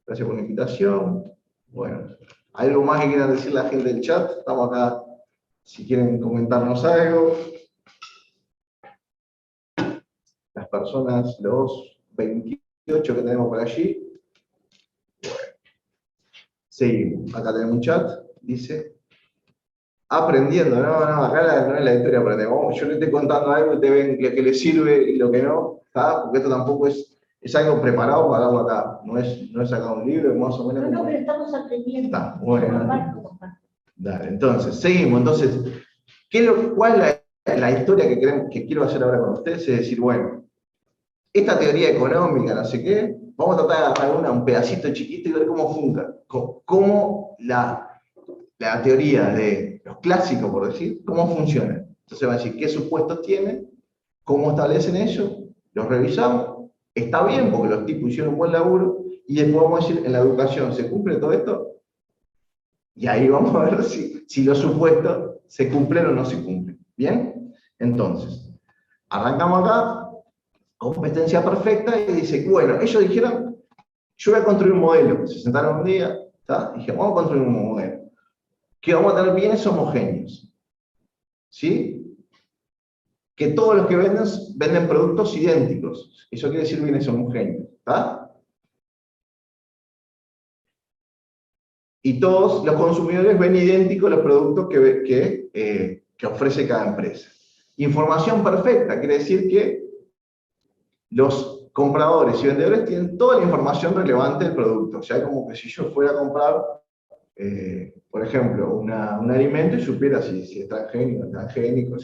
Gracias por la invitación. Bueno, ¿Algo más que quieran decir la gente del chat? Estamos acá, si quieren comentarnos algo. Las personas, los 28 que tenemos por allí. Bueno, seguimos. Acá tenemos un chat, dice, aprendiendo, no, acá no es la historia aprendemos. Yo le estoy contando algo y te ven lo que le sirve y lo que no, ¿está? Porque esto tampoco es algo preparado para darlo acá. No es sacar un libro, es más o menos. No, pero estamos aprendiendo. Está, bueno. Dale, entonces, seguimos. Entonces, ¿cuál es la historia que quiero hacer ahora con ustedes? Es decir, bueno, esta teoría económica, no sé qué, vamos a tratar de agarrar un pedacito chiquito y ver cómo funciona. Cómo la teoría de los clásicos, por decir, cómo funciona. Entonces va a decir qué supuestos tienen, cómo establecen ellos, los revisamos, está bien porque los tipos hicieron un buen laburo, y después vamos a decir, en la educación, ¿se cumple todo esto? Y ahí vamos a ver si los supuestos se cumplen o no se cumplen. ¿Bien? Entonces, arrancamos acá, competencia perfecta, y dice, bueno, ellos dijeron, yo voy a construir un modelo. Se sentaron un día, ¿está? Y dije, vamos a construir un modelo. Que vamos a tener bienes homogéneos. ¿Sí? Que todos los que venden productos idénticos. Eso quiere decir bienes homogéneos. ¿Está? Y todos los consumidores ven idénticos los productos que ofrece cada empresa. Información perfecta, quiere decir que los compradores y vendedores tienen toda la información relevante del producto. O sea, es como que si yo fuera a comprar, por ejemplo, un alimento y supiera si es transgénico, no transgénico,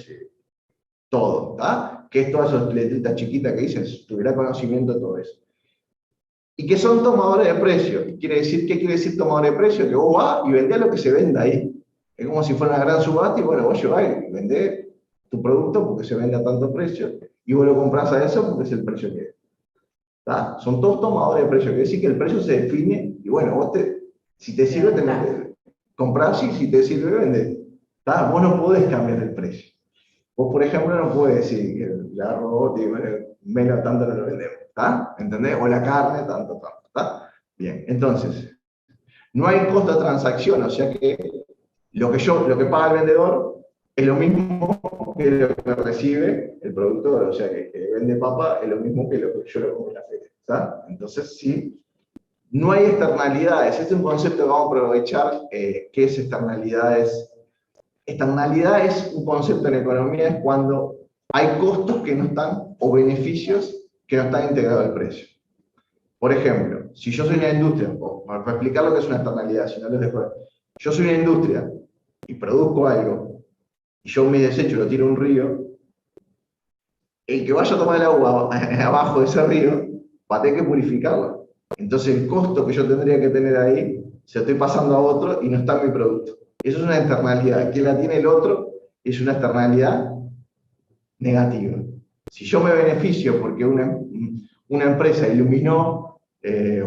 todo, ¿está? Que es todas esas letritas chiquitas que dicen, tuviera conocimiento de todo eso. Y que son tomadores de precio. ¿Qué quiere decir tomador de precio? Que vos vas y vendés lo que se venda ahí. Es como si fuera una gran subasta y bueno, vos llevás y vendés tu producto porque se vende a tanto precio y vos lo compras a eso porque es el precio que es. ¿Está? Son todos tomadores de precio. Quiere decir que el precio se define y bueno, vos si te sirve, comprás y si te sirve, vendés. ¿Está? Vos no podés cambiar el precio. Vos, por ejemplo, no podés decir que el arroz menos tanto no lo vendemos. ¿Está? ¿Entendés? O la carne, tanto. ¿Está? Bien, entonces, no hay costo de transacción, o sea que lo que paga el vendedor es lo mismo que lo que recibe el productor, o sea que vende papa es lo mismo que lo que yo lo compro en la feria. ¿Está? Entonces, sí, no hay externalidades. Este es un concepto que vamos a aprovechar. ¿Qué es externalidades? Externalidad es un concepto en economía, es cuando hay costos que no están, o beneficios que no están integrados al precio. Por ejemplo, si yo soy una industria, para explicar lo que es una externalidad, si no les dejo, yo soy una industria y produzco algo, y yo mi desecho lo tiro a un río, el que vaya a tomar el agua abajo de ese río va a tener que purificarlo. Entonces el costo que yo tendría que tener ahí, se lo estoy pasando a otro y no está en mi producto. Eso es una externalidad. Quien la tiene el otro es una externalidad negativa. Si yo me beneficio porque una empresa iluminó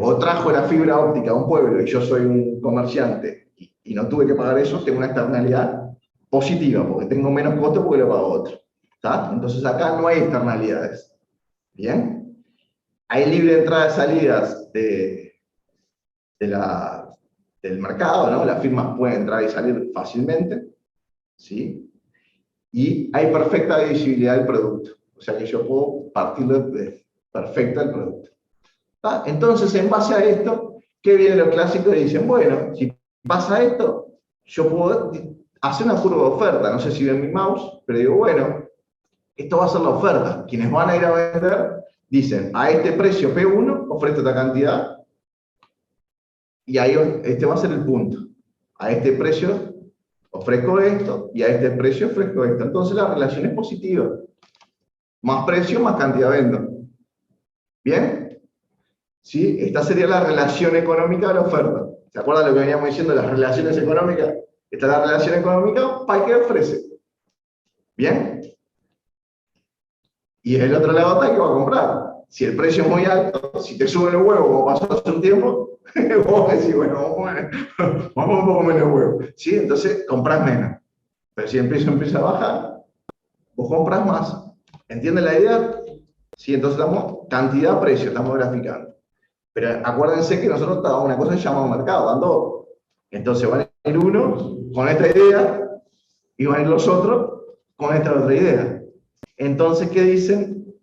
o trajo la fibra óptica a un pueblo y yo soy un comerciante y no tuve que pagar eso, tengo una externalidad positiva porque tengo menos costo porque lo pago otro. ¿Está? Entonces acá no hay externalidades. ¿Bien? Hay libre entrada y salidas del mercado, ¿no? Las firmas pueden entrar y salir fácilmente, ¿sí? Y hay perfecta visibilidad del producto, o sea que yo puedo partir de perfecta el producto. ¿Ah? Entonces, en base a esto, ¿qué vienen los clásicos y dicen? Bueno, si pasa esto, yo puedo hacer una curva de oferta, no sé si ven mi mouse, pero digo, bueno, esto va a ser la oferta. Quienes van a ir a vender dicen, a este precio P1 ofrezco esta cantidad, y ahí este va a ser el punto. A este precio ofrezco esto y a este precio ofrezco esto. Entonces la relación es positiva. Más precio, más cantidad vendo. ¿Bien? ¿Sí? Esta sería la relación económica de la oferta. ¿Se acuerdan lo que veníamos diciendo de las relaciones económicas? Esta es la relación económica para el que ofrece. ¿Bien? Y el otro lado está el que va a comprar. Si el precio es muy alto, si te suben los huevos, como pasó hace un tiempo, vos decís, bueno, vamos un poco menos huevo. ¿Sí? Entonces, compras menos. Pero si el precio empieza a bajar, vos compras más. ¿Entienden la idea? Sí, entonces estamos cantidad-precio, estamos graficando. Pero acuérdense que nosotros estamos una cosa que se llama mercado, dando Entonces van a ir unos con esta idea y van a ir los otros con esta otra idea. Entonces, ¿qué dicen?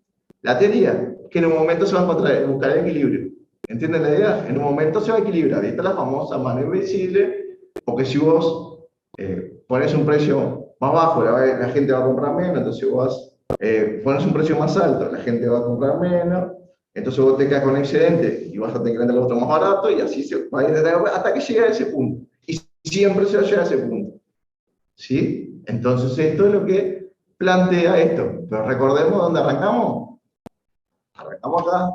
La teoría, que en un momento se va a encontrar, buscar el equilibrio. ¿Entienden la idea? En un momento se va a equilibrar. Esta es la famosa mano invisible, porque si vos pones un precio más bajo, la gente va a comprar menos, entonces vos pones un precio más alto, la gente va a comprar menos, entonces vos te quedas con excedente y vas a tener que vender el otro más barato, y así se va a ir hasta que llegue a ese punto. Y siempre se va a llegar a ese punto. ¿Sí? Entonces esto es lo que plantea esto. Pero recordemos dónde arrancamos. Arrancamos acá.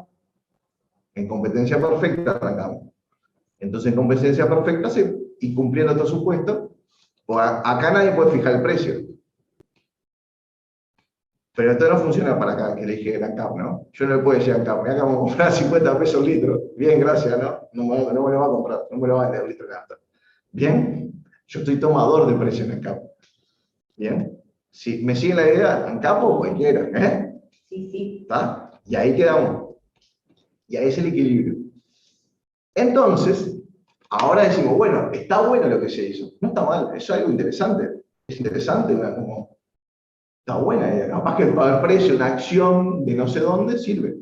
En competencia perfecta arrancamos. Entonces en competencia perfecta y cumpliendo estos supuestos, pues acá nadie puede fijar el precio. Pero esto no funciona para acá, que le dije Gran Cap, ¿no? Yo no le puedo decir a Cap, acá vamos a comprar 50 pesos el litro. Bien, gracias, ¿no? No me lo va a comprar, no me lo va a vender el litro de nafta. Bien, yo estoy tomador de precio en el Cap. Bien, si me siguen la idea, en Cap o cualquiera, ¿eh? Sí, sí. ¿Está? Y ahí quedamos. Y ahí es el equilibrio. Entonces, ahora decimos, bueno, está bueno lo que se hizo. No está mal, eso es algo interesante. Es interesante, como está buena idea. Capaz que para el precio, una acción de no sé dónde sirve.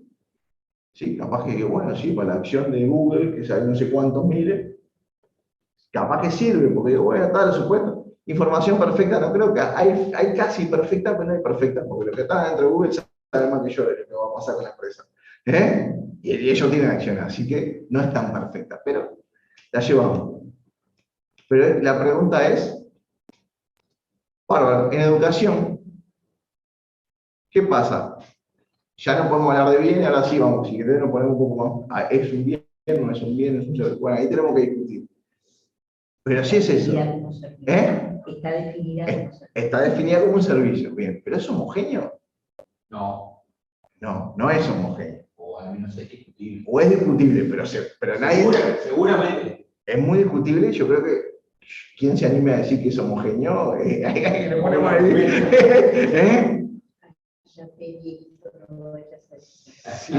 Sí, capaz que, bueno, sí, para la acción de Google, que sale no sé cuántos miles, capaz que sirve, porque, bueno, tal, supuesto. Información perfecta, no creo que hay casi perfecta, pero no hay perfecta, porque lo que está dentro de Google sabe más que yo de lo que va a pasar con la empresa. ¿Eh? Y ellos tienen acción, así que no es tan perfecta, pero la llevamos. Pero la pregunta es, bárbaro, en educación, ¿qué pasa? Ya no podemos hablar de bien, y ahora sí vamos, si querés nos ponemos un poco más, ¿es un bien, no es un bien, es un servicio? Bueno, ahí tenemos que discutir. Pero sí es eso. ¿Eh? Está definida como servicio. Está definida como un servicio, bien. ¿Pero es homogéneo? No, No, no es homogéneo. o al menos es discutible. O es discutible, pero nadie... Seguramente. Es muy discutible, yo creo que ¿quién se anime a decir que es homogéneo? Ahí le ponemos ahí. ¿Eh? Sí.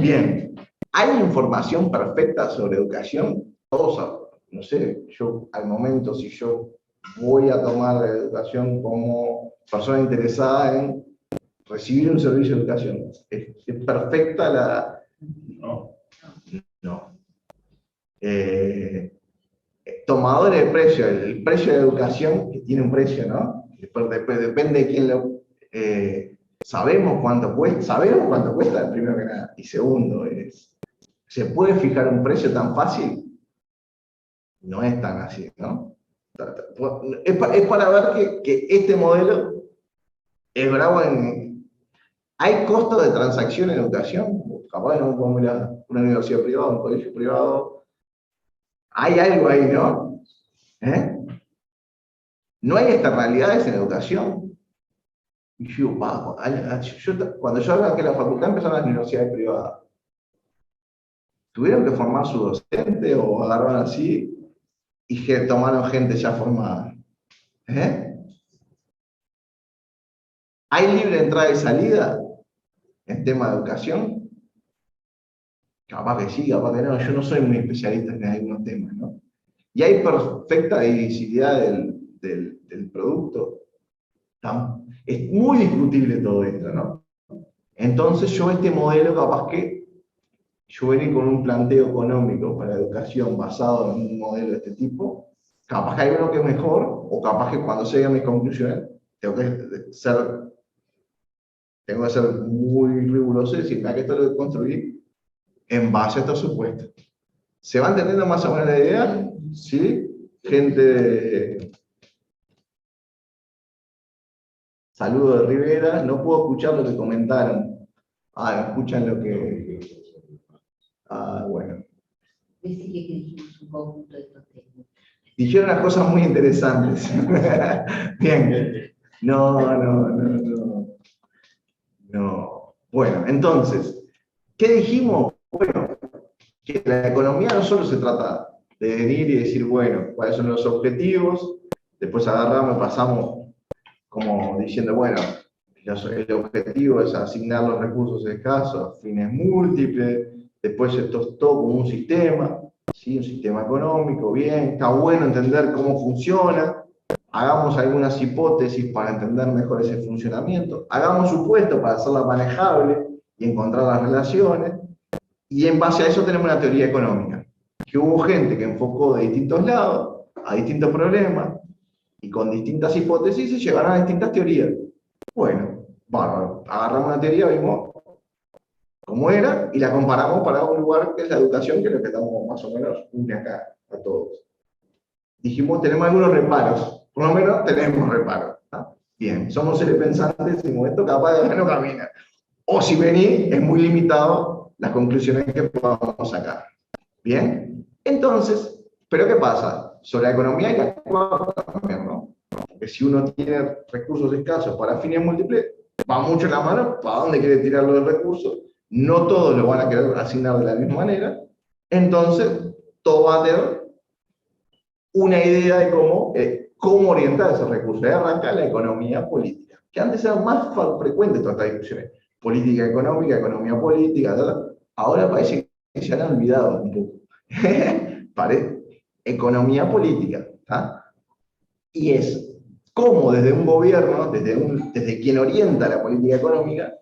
Bien. ¿Hay información perfecta sobre educación? Todos, no sé, yo al momento, si yo voy a tomar la educación como persona interesada en recibir un servicio de educación, ¿es perfecta la...? No. No. Tomadores de precio, el precio de educación, que tiene un precio, ¿no? Depende de quién lo... sabemos cuánto cuesta, primero que nada. Y segundo, ¿se puede fijar un precio tan fácil? No es tan así, ¿no? Es para ver que este modelo es bravo en... ¿Hay costo de transacción en educación? Capaz no podemos ir a una universidad privada, un colegio privado. Hay algo ahí, ¿no? ¿Eh? No hay externalidades en educación. Y yo, cuando yo arranqué la facultad, empezaron las universidades privadas. ¿Tuvieron que formar su docente o agarraron así y que tomaron gente ya formada? ¿Eh? ¿Hay libre entrada y salida en tema de educación? Capaz que sí, capaz que no. Yo no soy muy especialista en algunos temas, ¿no? Y hay perfecta divisibilidad del producto. Es muy discutible todo esto, ¿no? Entonces yo este modelo capaz que yo venir con un planteo económico para la educación basado en un modelo de este tipo, capaz que hay uno que es mejor, o capaz que cuando llegue a mis conclusiones tengo que ser muy riguroso y decir, que esto lo que construir en base a estos supuestos. ¿Se va entendiendo más o menos la idea? ¿Sí? Gente... Saludos de Rivera, no puedo escuchar lo que comentaron. No escuchan lo que... bueno. Decirle que dijimos un conjunto de estos temas. Dijeron unas cosas muy interesantes. Bien. No. Bueno, entonces, ¿qué dijimos? Bueno, que la economía no solo se trata de venir y decir, bueno, cuáles son los objetivos, después agarramos y pasamos como diciendo, bueno, el objetivo es asignar los recursos escasos a fines múltiples, después esto es todo como un sistema, ¿sí? Un sistema económico, bien, está bueno entender cómo funciona, hagamos algunas hipótesis para entender mejor ese funcionamiento, hagamos supuestos para hacerla manejable y encontrar las relaciones, y en base a eso tenemos una teoría económica, que hubo gente que enfocó de distintos lados, a distintos problemas, y con distintas hipótesis se llegaron a distintas teorías. Bueno, bárbaro, agarramos una teoría, vimos cómo era, y la comparamos para un lugar que es la educación, que es lo que estamos más o menos une acá a todos. Dijimos, tenemos algunos reparos, por lo menos tenemos reparos. ¿Ah? Bien, somos seres pensantes, y esto capaz de no camina. O si venís, es muy limitado las conclusiones que podamos sacar. Bien, entonces, ¿pero qué pasa? Sobre la economía hay que actuar también, ¿no? Porque si uno tiene recursos escasos para fines múltiples, va mucho en la mano para dónde quiere tirar los recursos. No todos lo van a querer asignar de la misma manera. Entonces, todo va a tener una idea de cómo orientar esos recursos. Ahí arranca la economía política, que antes era más frecuente todas estas discusiones. Política económica, economía política, ¿verdad? Ahora parece que se han olvidado un poco. Economía política, ¿tá? Y es cómo desde un gobierno, desde quien orienta la política económica,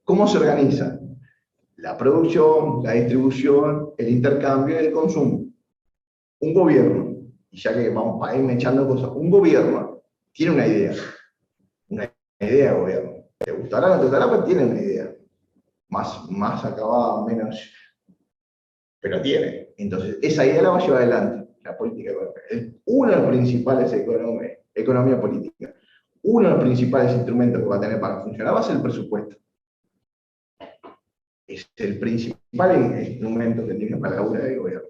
cómo se organiza la producción, la distribución, el intercambio y el consumo. Un gobierno, y ya que vamos para irme echando cosas, un gobierno tiene una idea de gobierno. ¿Te gustará o no te gustará? Pues tiene una idea. Más acabada, menos, pero tiene. Entonces, esa idea la va a llevar adelante, la política económica. Es uno de los principales economía política. Uno de los principales instrumentos que va a tener para funcionar va a ser el presupuesto. Es el principal instrumento que tiene para la obra de gobierno.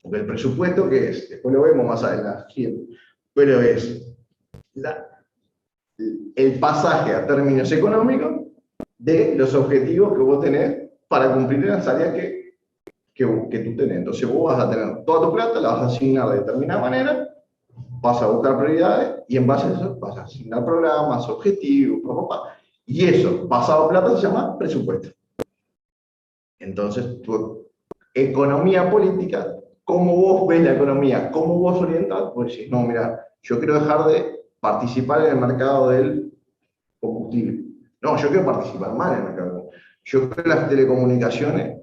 Porque el presupuesto, ¿qué es? Después lo vemos más adelante, pero es el pasaje a términos económicos de los objetivos que vos tenés para cumplir las áreas que tú tenés. Entonces vos vas a tener toda tu plata, la vas a asignar de determinada manera, vas a buscar prioridades, y en base a eso vas a asignar programas, objetivos, y eso, basado en plata, se llama presupuesto. Entonces, tu economía política, ¿cómo vos ves la economía? ¿Cómo vos orientás? Pues decís, no, mira, yo quiero dejar de participar en el mercado del combustible. No, yo quiero participar más en el mercado. Yo quiero las telecomunicaciones,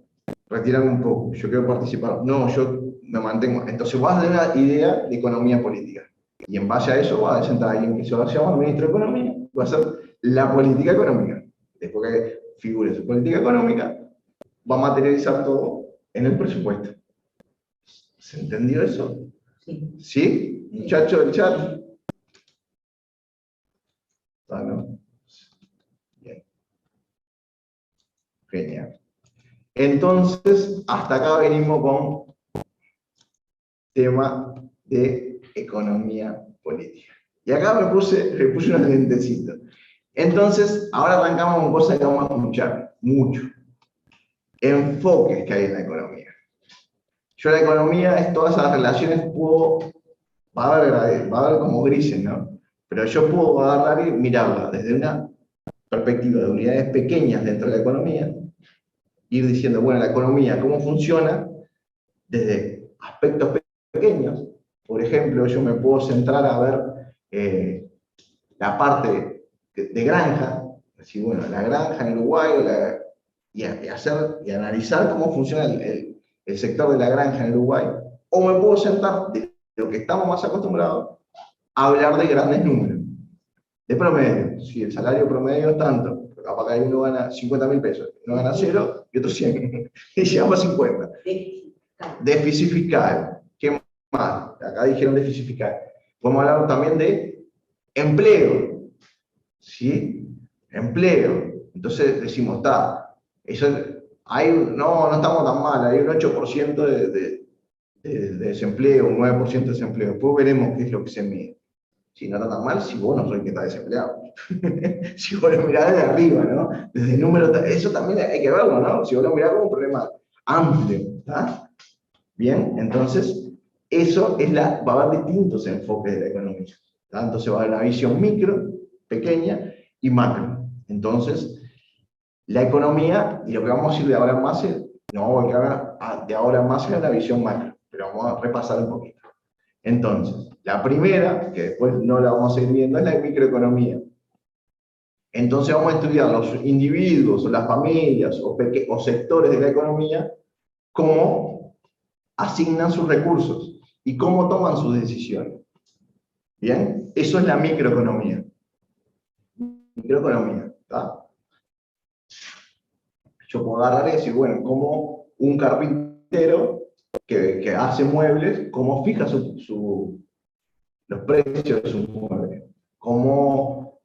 retirarme un poco. Yo quiero participar. No, yo me mantengo. Entonces vas a tener una idea de economía política. Y en base a eso vas a sentar a alguien que se va a llamar ministro de Economía. Va a ser la política económica. Después que figure su política económica, va a materializar todo en el presupuesto. ¿Se entendió eso? Sí. ¿Sí? Muchachos del chat. Ah, ¿no? Bien. Genial. Entonces, hasta acá venimos con tema de economía política. Y acá le puse unos lentecitos. Entonces, ahora arrancamos con cosas que vamos a escuchar mucho. Enfoques que hay en la economía. Yo la economía es todas esas relaciones, va a haber como grises, ¿no? Pero yo puedo agarrar y mirarla desde una perspectiva de unidades pequeñas dentro de la economía, ir diciendo, bueno, la economía, ¿cómo funciona? Desde aspectos pequeños. Por ejemplo, yo me puedo centrar a ver la parte de granja, decir, bueno, la granja en Uruguay, y analizar cómo funciona el sector de la granja en Uruguay. O me puedo sentar, de lo que estamos más acostumbrados, a hablar de grandes números, de promedio. Si el salario promedio es tanto, capaz que uno gana 50.000 pesos, uno gana 0 y otro 100, y llegamos a 50. Déficit fiscal. ¿Qué más? Acá dijeron déficit fiscal. Podemos hablar también de empleo. ¿Sí? Empleo. Entonces decimos, eso no estamos tan mal, hay un 8% de desempleo, un 9% de desempleo. Después veremos qué es lo que se mide. Si no está tan mal, si vos no sois que está desempleado. Si vos lo mirás desde arriba, ¿no? Desde el número, eso también hay que verlo, ¿no? Si vos lo mirás como un problema amplio, ¿está? Bien, entonces, eso va a haber distintos enfoques de la economía. ¿Tá? Entonces va a haber una visión micro, pequeña, y macro. Entonces, la economía, y lo que vamos a ir de ahora en más, de ahora en más es la visión macro. pero vamos a repasar un poquito. Entonces, la primera, que después no la vamos a ir viendo, es la microeconomía. Entonces vamos a estudiar los individuos, o las familias, o sectores de la economía, cómo asignan sus recursos y cómo toman sus decisiones. ¿Bien? Eso es la microeconomía. Microeconomía, ¿está? Yo puedo agarrar y decir, bueno, como un carpintero que hace muebles, cómo fija los precios de sus muebles, cómo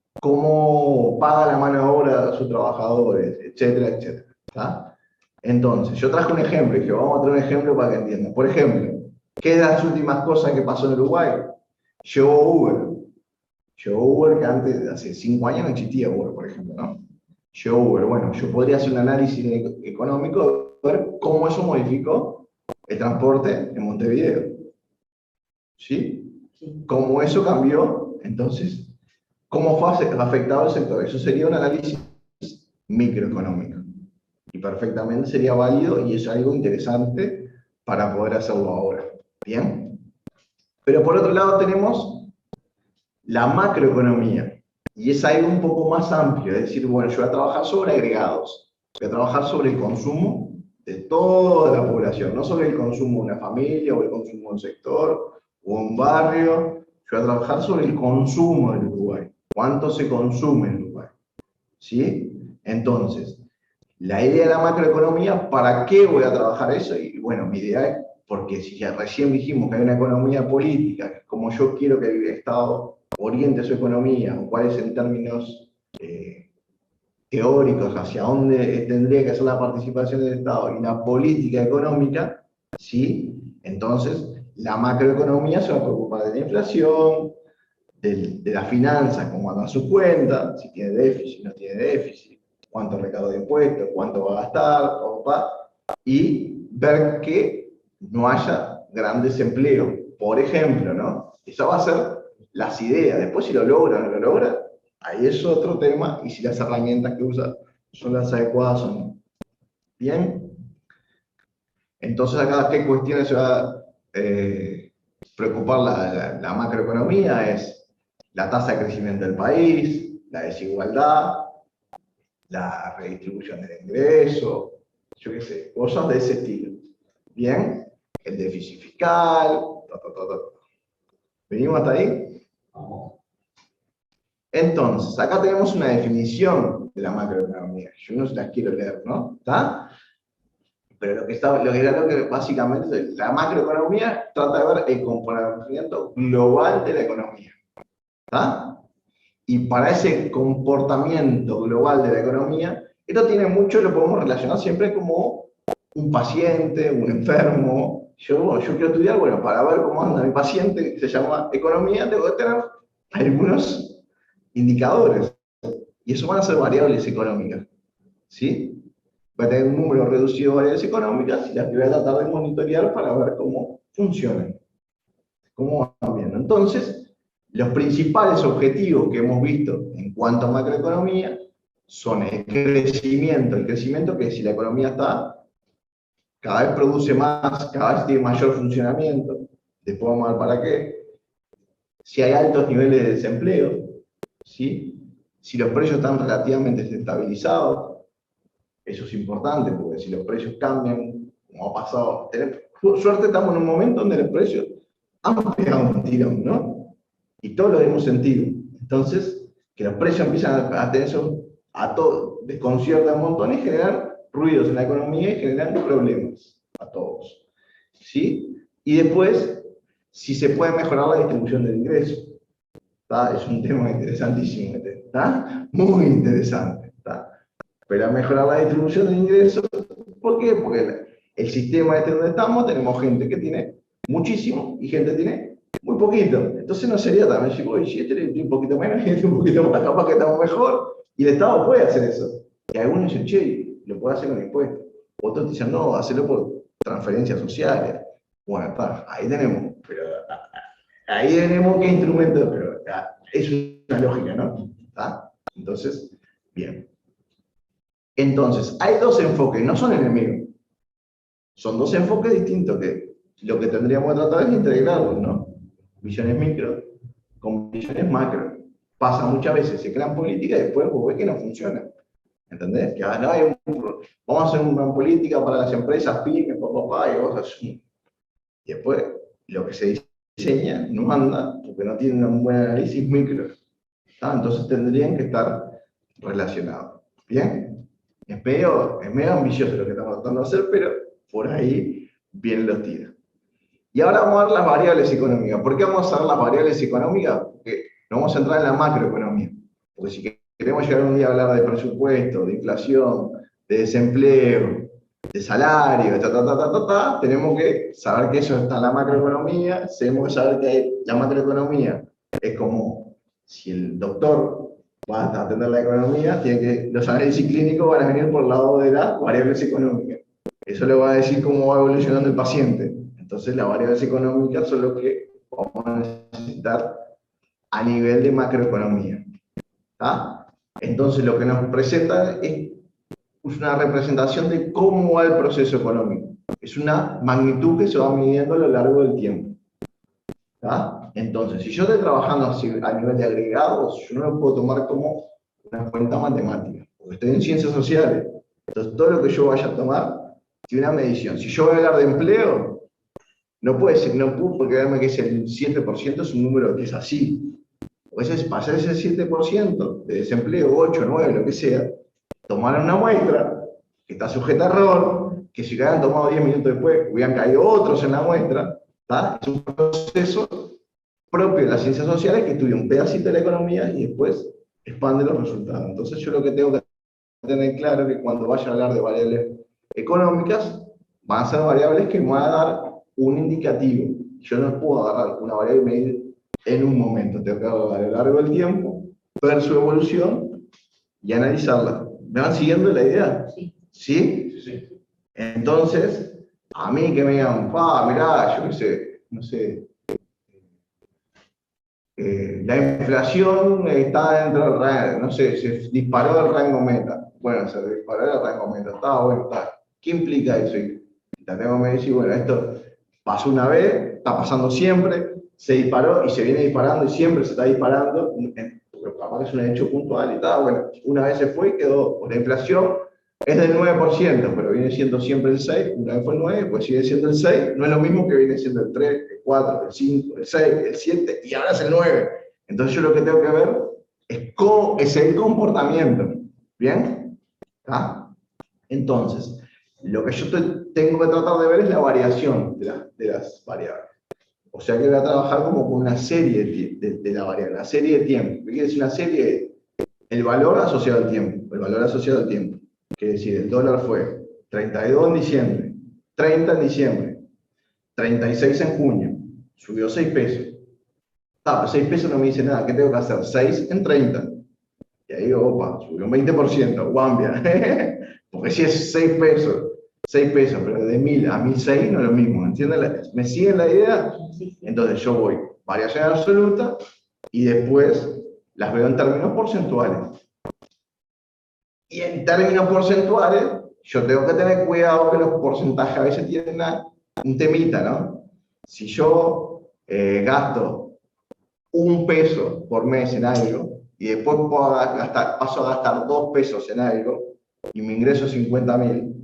paga la mano de obra a sus trabajadores, etcétera, etcétera. ¿Está? Entonces, yo traje un ejemplo, y dije, vamos a traer un ejemplo para que entiendan. Por ejemplo, ¿qué es las últimas cosas que pasó en Uruguay? Llegó Uber. Llegó Uber, que antes, hace 5 años no existía Uber, por ejemplo, ¿no? Llegó Uber. Bueno, yo podría hacer un análisis económico de ver cómo eso modificó el transporte en Montevideo. ¿Sí? Cómo eso cambió, entonces, cómo fue afectado el sector. Eso sería un análisis microeconómico. Y perfectamente sería válido y es algo interesante para poder hacerlo ahora. ¿Bien? Pero por otro lado tenemos la macroeconomía. Y es algo un poco más amplio. Es decir, bueno, yo voy a trabajar sobre agregados. Voy a trabajar sobre el consumo de toda la población. No sobre el consumo de una familia o el consumo de un sector o un barrio. Yo voy a trabajar sobre el consumo del Uruguay. ¿Cuánto se consume en Uruguay? ¿Sí? Entonces, la idea de la macroeconomía, ¿para qué voy a trabajar eso? Y bueno, mi idea es, porque si ya recién dijimos que hay una economía política, como yo quiero que el Estado oriente su economía, o cuál es en términos teóricos, hacia dónde tendría que ser la participación del Estado y la política económica, ¿sí? Entonces, la macroeconomía se va a preocupar de la inflación, de la finanza, cómo anda su cuenta, si tiene déficit, no tiene déficit, cuánto recauda de impuestos, cuánto va a gastar, y ver que no haya gran desempleo, por ejemplo, ¿no? Esa va a ser las ideas. Después, si lo logra o no lo logra, ahí es otro tema, y si las herramientas que usa son las adecuadas o no. Bien. Entonces, acá, ¿qué cuestiones se va a preocupar la macroeconomía? Es la tasa de crecimiento del país, la desigualdad, la redistribución del ingreso, yo qué sé, cosas de ese estilo. Bien, el déficit fiscal, ¿venimos hasta ahí? Entonces, acá tenemos una definición de la macroeconomía. Yo no se las quiero leer, ¿no? ¿Está? Pero lo que básicamente la macroeconomía trata de ver el comportamiento global de la economía. ¿Está? Y para ese comportamiento global de la economía, esto tiene mucho, lo podemos relacionar siempre como un paciente, un enfermo. Yo quiero estudiar, bueno, para ver cómo anda mi paciente, que se llama economía, tengo que tener algunos indicadores. Y eso van a ser variables económicas. ¿Sí? Va a tener un número reducido de variables económicas y las que voy a tratar de monitorear para ver cómo funcionan, cómo van viendo. Entonces, los principales objetivos que hemos visto en cuanto a macroeconomía son el crecimiento que si la economía está, cada vez produce más, cada vez tiene mayor funcionamiento, después vamos a ver para qué, si hay altos niveles de desempleo, ¿sí? Si los precios están relativamente estabilizados, eso es importante, porque si los precios cambian, como ha pasado, por suerte estamos en un momento donde los precios han pegado un tirón, ¿no? Y todos lo hemos sentido. Entonces, que los precios empiezan a tener eso, a todo, desconciertan un montón y generan ruidos en la economía y generan problemas a todos. ¿Sí? Y después, si se puede mejorar la distribución del ingreso. ¿Tá? Es un tema interesantísimo, ¿está? Muy interesante, ¿está? Pero mejorar la distribución del ingreso, ¿por qué? Porque el sistema este donde estamos, tenemos gente que tiene muchísimo y gente que tiene muy poquito. Entonces no sería también decir, oye, si este tiene un poquito menos y este un poquito más, capaz que estamos mejor. Y el Estado puede hacer eso. Y algunos dicen, che, lo puede hacer con impuestos. Otros dicen, no, hacerlo por transferencias sociales. Bueno, está, ahí tenemos. Pero ahí tenemos qué instrumento, pero es una lógica, ¿no? ¿Está? Entonces, bien. Entonces, hay dos enfoques, no son enemigos. Son dos enfoques distintos que lo que tendríamos que tratar es integrarlos, ¿no? Visiones micro con visiones macro. Pasa muchas veces, se crean políticas y después vos ves que no funcionan. ¿Entendés? Que no hay vamos a hacer una política para las empresas, pymes, papá, y vos así. Y después, lo que se diseña no anda, porque no tiene un buen análisis micro. Entonces tendrían que estar relacionados. ¿Bien? Es medio ambicioso lo que estamos tratando de hacer, pero por ahí bien los tira. Y ahora vamos a ver las variables económicas. ¿Por qué vamos a ver las variables económicas? Porque no vamos a entrar en la macroeconomía. Porque si queremos llegar un día a hablar de presupuesto, de inflación, de desempleo, de salario, tenemos que saber que eso está en la macroeconomía, tenemos que saber que la macroeconomía es como si el doctor va a atender la economía, los análisis clínicos van a venir por el lado de las variables económicas. Eso le va a decir cómo va evolucionando el paciente. Entonces las variables económicas son lo que vamos a necesitar a nivel de macroeconomía. ¿Tá? Entonces lo que nos presenta es una representación de cómo va el proceso económico. Es una magnitud que se va midiendo a lo largo del tiempo. ¿Tá? Entonces, si yo estoy trabajando a nivel de agregados, yo no lo puedo tomar como una cuenta matemática, porque estoy en ciencias sociales. Entonces, todo lo que yo vaya a tomar tiene una medición. Si yo voy a hablar de empleo, no puede ser, no puedo, porque verme que es el 7% es un número que es así. O ese es pasar ese 7% de desempleo, 8, 9, lo que sea, tomar una muestra que está sujeta a error, que si hubieran tomado 10 minutos después, hubieran caído otros en la muestra. ¿Tá? Es un proceso propio de las ciencias sociales que estudia un pedacito de la economía y después expande los resultados. Entonces yo lo que tengo que tener claro es que cuando vaya a hablar de variables económicas, van a ser variables que me van a dar un indicativo. Yo no puedo agarrar una variable y medir en un momento, tengo que agarrar a lo largo del tiempo, ver su evolución y analizarla. ¿Me van siguiendo la idea? Sí. ¿Sí? Sí. Entonces, a mí que me digan, mirá, yo qué sé, no sé, la inflación está dentro del rango, no sé, se disparó el rango meta. Bueno, se disparó el rango meta, está bueno, está. ¿Qué implica eso? Y la tengo que decir, bueno, esto pasó una vez, está pasando siempre, se disparó y se viene disparando y siempre se está disparando, porque capaz que es un hecho puntual y tal, bueno, una vez se fue y quedó. La inflación es del 9%, pero viene siendo siempre el 6, una vez fue el 9, pues sigue siendo el 6, no es lo mismo que viene siendo el 3, el 4, el 5, el 6, el 7, y ahora es el 9. Entonces yo lo que tengo que ver es cómo es el comportamiento, ¿bien? ¿Ah? Entonces, lo que yo tengo que tratar de ver es la variación de las variables. O sea que voy a trabajar como con una serie de la variable, una serie de tiempo. ¿Qué quiere decir una serie? El valor asociado al tiempo, el valor asociado al tiempo. Quiere decir, el dólar fue 32 en diciembre, 30 en diciembre, 36 en junio, subió 6 pesos. Pero 6 pesos no me dice nada, ¿qué tengo que hacer? 6 en 30. Y ahí digo, opa, subió un 20%, guambia. Porque si es 6 pesos, pero de 1000 a 1006 no es lo mismo, ¿entienden? ¿Me siguen la idea? Sí, sí. Entonces yo voy, variación absoluta, y después las veo en términos porcentuales. Y en términos porcentuales, yo tengo que tener cuidado que los porcentajes a veces tienen un temita, ¿no? Si yo gasto 1 peso por mes en algo, y después paso a gastar 2 pesos en algo, y mi ingreso es 50.000,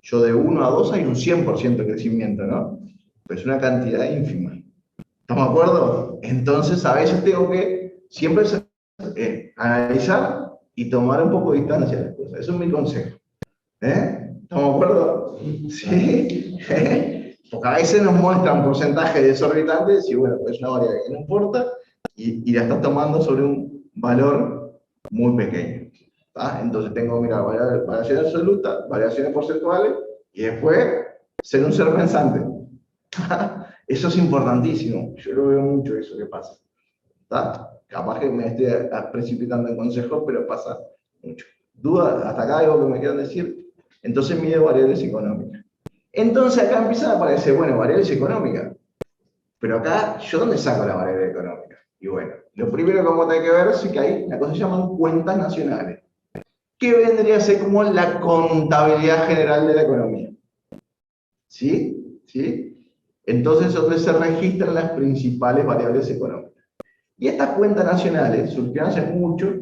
yo de 1 a 2 hay un 100% de crecimiento, ¿no? Pero es una cantidad ínfima. ¿Estamos de acuerdo? Entonces, a veces tengo que siempre analizar y tomar un poco de distancia de las cosas. Eso es mi consejo. ¿Estamos de acuerdo? Sí. Porque a veces nos muestran porcentajes desorbitantes y bueno, pues es una variable que no importa y la estás tomando sobre un valor muy pequeño. ¿Tá? Entonces tengo que mirar variaciones absolutas, variaciones porcentuales y después ser un ser pensante. Eso es importantísimo. Yo lo veo mucho eso que pasa. ¿Tá? Capaz que me estoy precipitando en consejos, pero pasa mucho. ¿Dudas? ¿Hasta acá algo que me quieran decir? Entonces mide variables económicas. Entonces acá empiezan a aparecer, bueno, variables económicas. Pero acá, ¿yo dónde saco la variable económica? Y bueno, lo primero que vamos a tener que ver es que hay una cosa que se llaman cuentas nacionales, que vendría a ser como la contabilidad general de la economía. ¿Sí? ¿Sí? Entonces, donde se registran las principales variables económicas. Y estas cuentas nacionales surgieron hace mucho,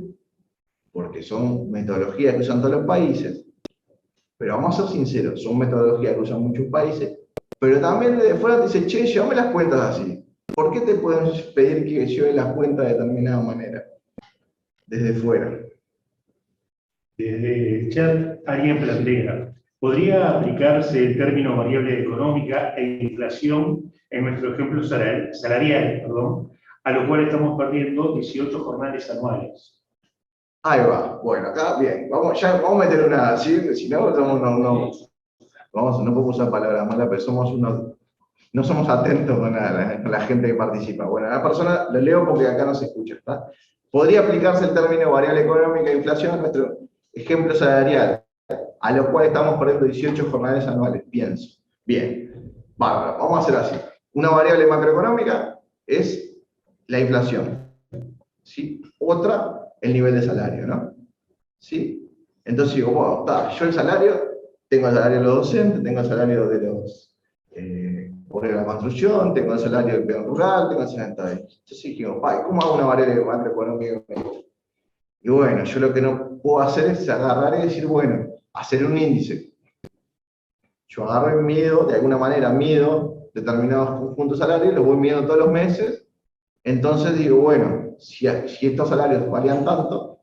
porque son metodologías que usan todos los países, pero vamos a ser sinceros, son metodologías que usan muchos países, pero también desde fuera te dicen, che, llévame las cuentas así. ¿Por qué te pueden pedir que lleve las cuentas de determinada manera? Desde fuera. Desde el chat, alguien plantea, ¿podría aplicarse el término variable económica e inflación en nuestro ejemplo salarial, a lo cual estamos perdiendo 18 jornales anuales? Ahí va. Bueno, acá, bien. Vamos a meter una, ¿sí? Si no, no podemos usar palabras malas, pero no somos atentos con la gente que participa. Bueno, la persona, lo leo porque acá no se escucha, ¿está? ¿Podría aplicarse el término variable económica e inflación a nuestro ejemplo salarial, a lo cual estamos perdiendo 18 jornales anuales? Pienso. Bien. Bárbaro. Vamos a hacer así. Una variable macroeconómica es la inflación, ¿sí? Otra, el nivel de salario, ¿no? ¿Sí? Entonces digo, bueno, yo el salario, tengo el salario de los docentes, tengo el salario de los obreros de la construcción, tengo el salario del peón rural, tengo el salario de... Entonces dijimos, ¿cómo hago una variable macroeconómica? Y bueno, yo lo que no puedo hacer es agarrar y decir, bueno, hacer un índice. Yo agarro y mido, de alguna manera mido determinados conjuntos salarios, los voy midiendo todos los meses. Entonces digo, bueno, si estos salarios varían tanto,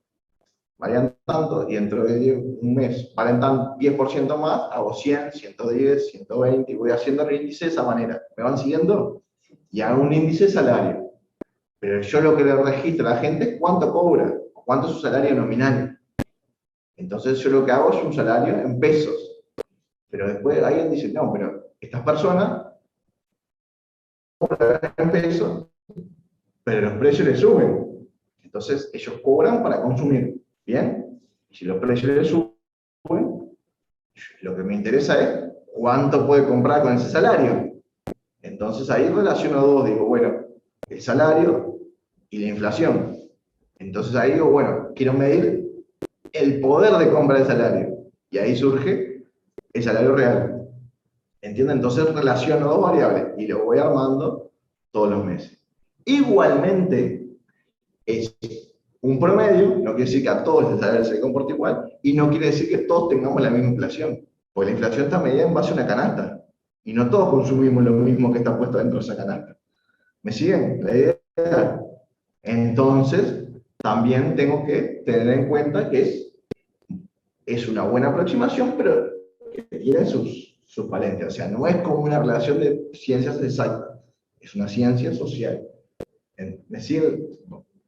y dentro de un mes valen 10% más, hago 100, 110, 120, y voy haciendo el índice de esa manera. ¿Me van siguiendo? Y hago un índice de salario. Pero yo lo que le registro a la gente es cuánto cobra, cuánto es su salario nominal. Entonces yo lo que hago es un salario en pesos. Pero después alguien dice, no, pero estas personas cobran en pesos, pero los precios les suben. Entonces ellos cobran para consumir. ¿Bien? Si los precios les suben, lo que me interesa es cuánto puede comprar con ese salario. Entonces ahí relaciono dos, digo, bueno, el salario y la inflación. Entonces ahí digo, bueno, quiero medir el poder de compra del salario. Y ahí surge el salario real. ¿Entienden? Entonces relaciono dos variables y lo voy armando todos los meses. Igualmente, es un promedio, no quiere decir que a todos el salario se comporte igual, y no quiere decir que todos tengamos la misma inflación, porque la inflación está medida en base a una canasta, y no todos consumimos lo mismo que está puesto dentro de esa canasta. ¿Me siguen? La idea. Entonces, también tengo que tener en cuenta que es una buena aproximación, pero que tiene sus falencias. O sea, no es como una relación de ciencias exactas, es una ciencia social. ¿Me siguen?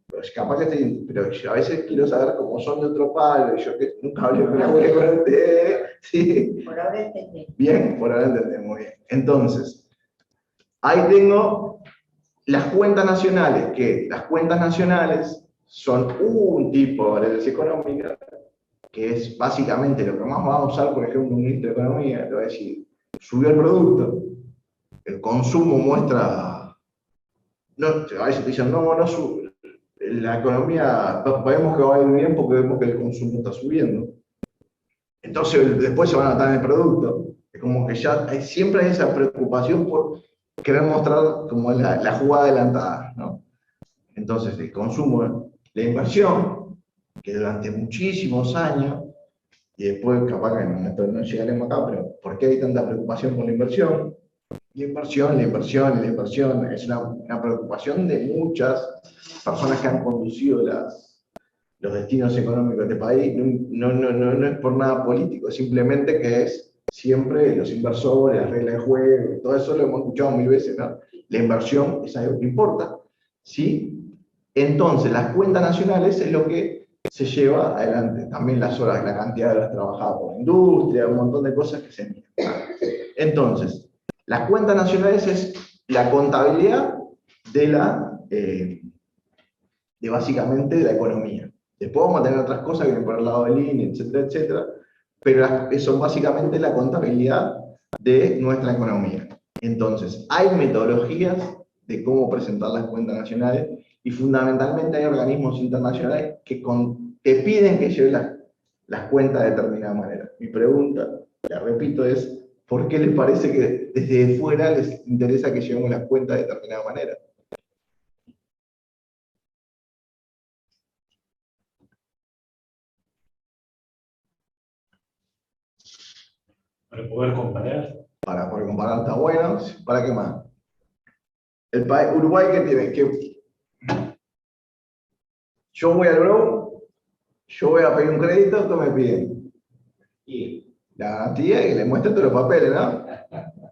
Pues capaz que pero yo a veces quiero saber cómo son de otro palo, yo que nunca hablé con ustedes. ¿Sí? Por ahora entendí. Bien, por ahora entendemos bien. Entonces, ahí tengo las cuentas nacionales, que las cuentas nacionales son un tipo de variables económicas, que es básicamente lo que más vamos a usar, por ejemplo, un ministro de Economía, te va a decir, subió el producto, el consumo muestra, no, a veces te dicen, no sube. La economía, vemos que va a ir bien porque vemos que el consumo está subiendo. Entonces, después se va a notar en el producto. Es como que ya siempre hay esa preocupación por querer mostrar como la jugada adelantada, ¿no? Entonces, el consumo, la inversión, que durante muchísimos años, y después capaz que no llegaremos acá, pero ¿por qué hay tanta preocupación por la inversión? La inversión es una preocupación de muchas personas que han conducido los destinos económicos de este país. No es por nada político, simplemente que es siempre los inversores, las reglas de juego, todo eso lo hemos escuchado mil veces, ¿no? La inversión es algo que importa, ¿sí? Entonces, las cuentas nacionales es lo que se lleva adelante. También las horas, la cantidad de horas trabajadas por la industria, un montón de cosas que se miran. Entonces, las cuentas nacionales es la contabilidad de básicamente de la economía. Después vamos a tener otras cosas que vienen por el lado del INE, etcétera, etcétera, pero son básicamente la contabilidad de nuestra economía. Entonces, hay metodologías de cómo presentar las cuentas nacionales y fundamentalmente hay organismos internacionales que te piden que lleves las cuentas de determinada manera. Mi pregunta, la repito, es ¿Por qué les parece que desde fuera les interesa que llevemos las cuentas de determinada manera? Para poder comparar. Para poder comparar está bueno. ¿Para qué más? El país, Uruguay, ¿qué tiene? Que yo voy al Grow, yo voy a pedir un crédito, ¿qué me piden? Y La garantía y le muestro todos los papeles, ¿no?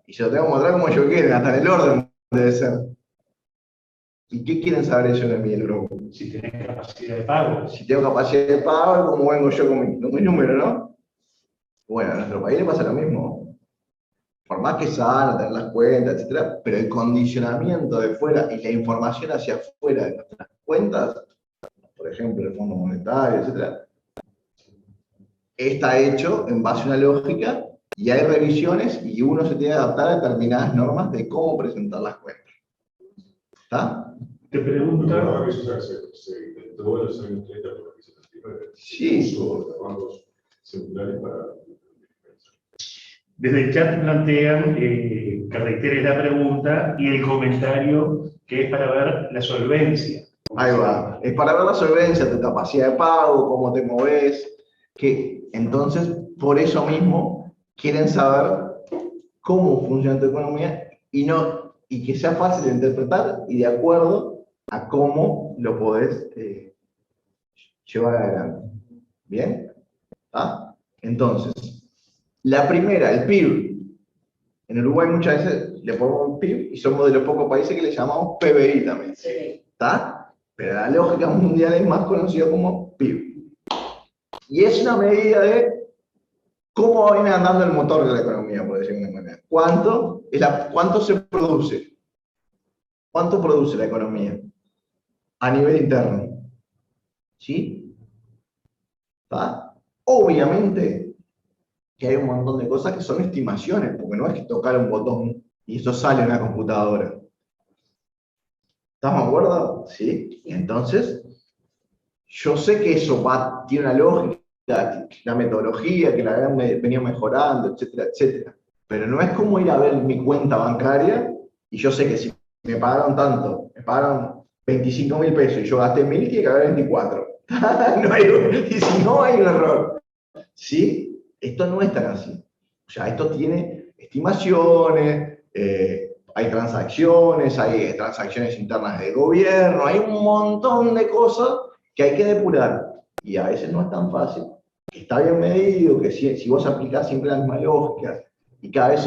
Y yo lo tengo que mostrar como yo quiero, hasta en el orden debe ser. ¿Y qué quieren saber ellos de mí, el Grow? Si tenés capacidad de pago. Si tengo capacidad de pago, ¿cómo vengo yo con mi número, no? Bueno, a nuestro país le pasa lo mismo. Por más que sano, tener las cuentas, etc., pero el condicionamiento de fuera y la información hacia afuera de nuestras cuentas, por ejemplo, el Fondo Monetario, etc., está hecho en base a una lógica y hay revisiones y uno se tiene que adaptar a determinadas normas de cómo presentar las cuentas. ¿Está? Te Pero pregunta. ahora que eso se intentó en los años 30 por la crisis anterior. Sí. Uso de bancos secundarios para. Desde el chat plantean que reiteres la pregunta y el comentario que es para ver la solvencia. Ahí va. Es para ver la solvencia, tu capacidad de pago, cómo te moves, que entonces, por eso mismo, quieren saber cómo funciona tu economía y que sea fácil de interpretar y de acuerdo a cómo lo podés llevar adelante. ¿Bien? ¿Ah? Entonces, la primera, el PIB. En Uruguay muchas veces le ponemos PIB y somos de los pocos países que le llamamos PBI también. ¿Está? Pero la lógica mundial es más conocida como PIB. Y es una medida de cómo viene andando el motor de la economía, por decirlo de una manera. ¿Cuánto se produce? ¿Cuánto produce la economía? A nivel interno. ¿Sí? ¿Está? Obviamente que hay un montón de cosas que son estimaciones, porque no es que tocar un botón y eso sale en una computadora. ¿Estamos de acuerdo? ¿Sí? Y entonces, yo sé que eso tiene una lógica, la metodología, que la han venido mejorando, etcétera, etcétera. Pero no es como ir a ver mi cuenta bancaria y yo sé que si me pagaron tanto, me pagaron 25.000 pesos y yo gasté 1.000, tiene que haber 24. Y si no, hay un error. ¿Sí? Esto no es tan así. O sea, esto tiene estimaciones, hay transacciones internas del gobierno, hay un montón de cosas que hay que depurar. Y a veces no es tan fácil. Está bien medido, que si vos aplicás siempre la misma lógica y cada vez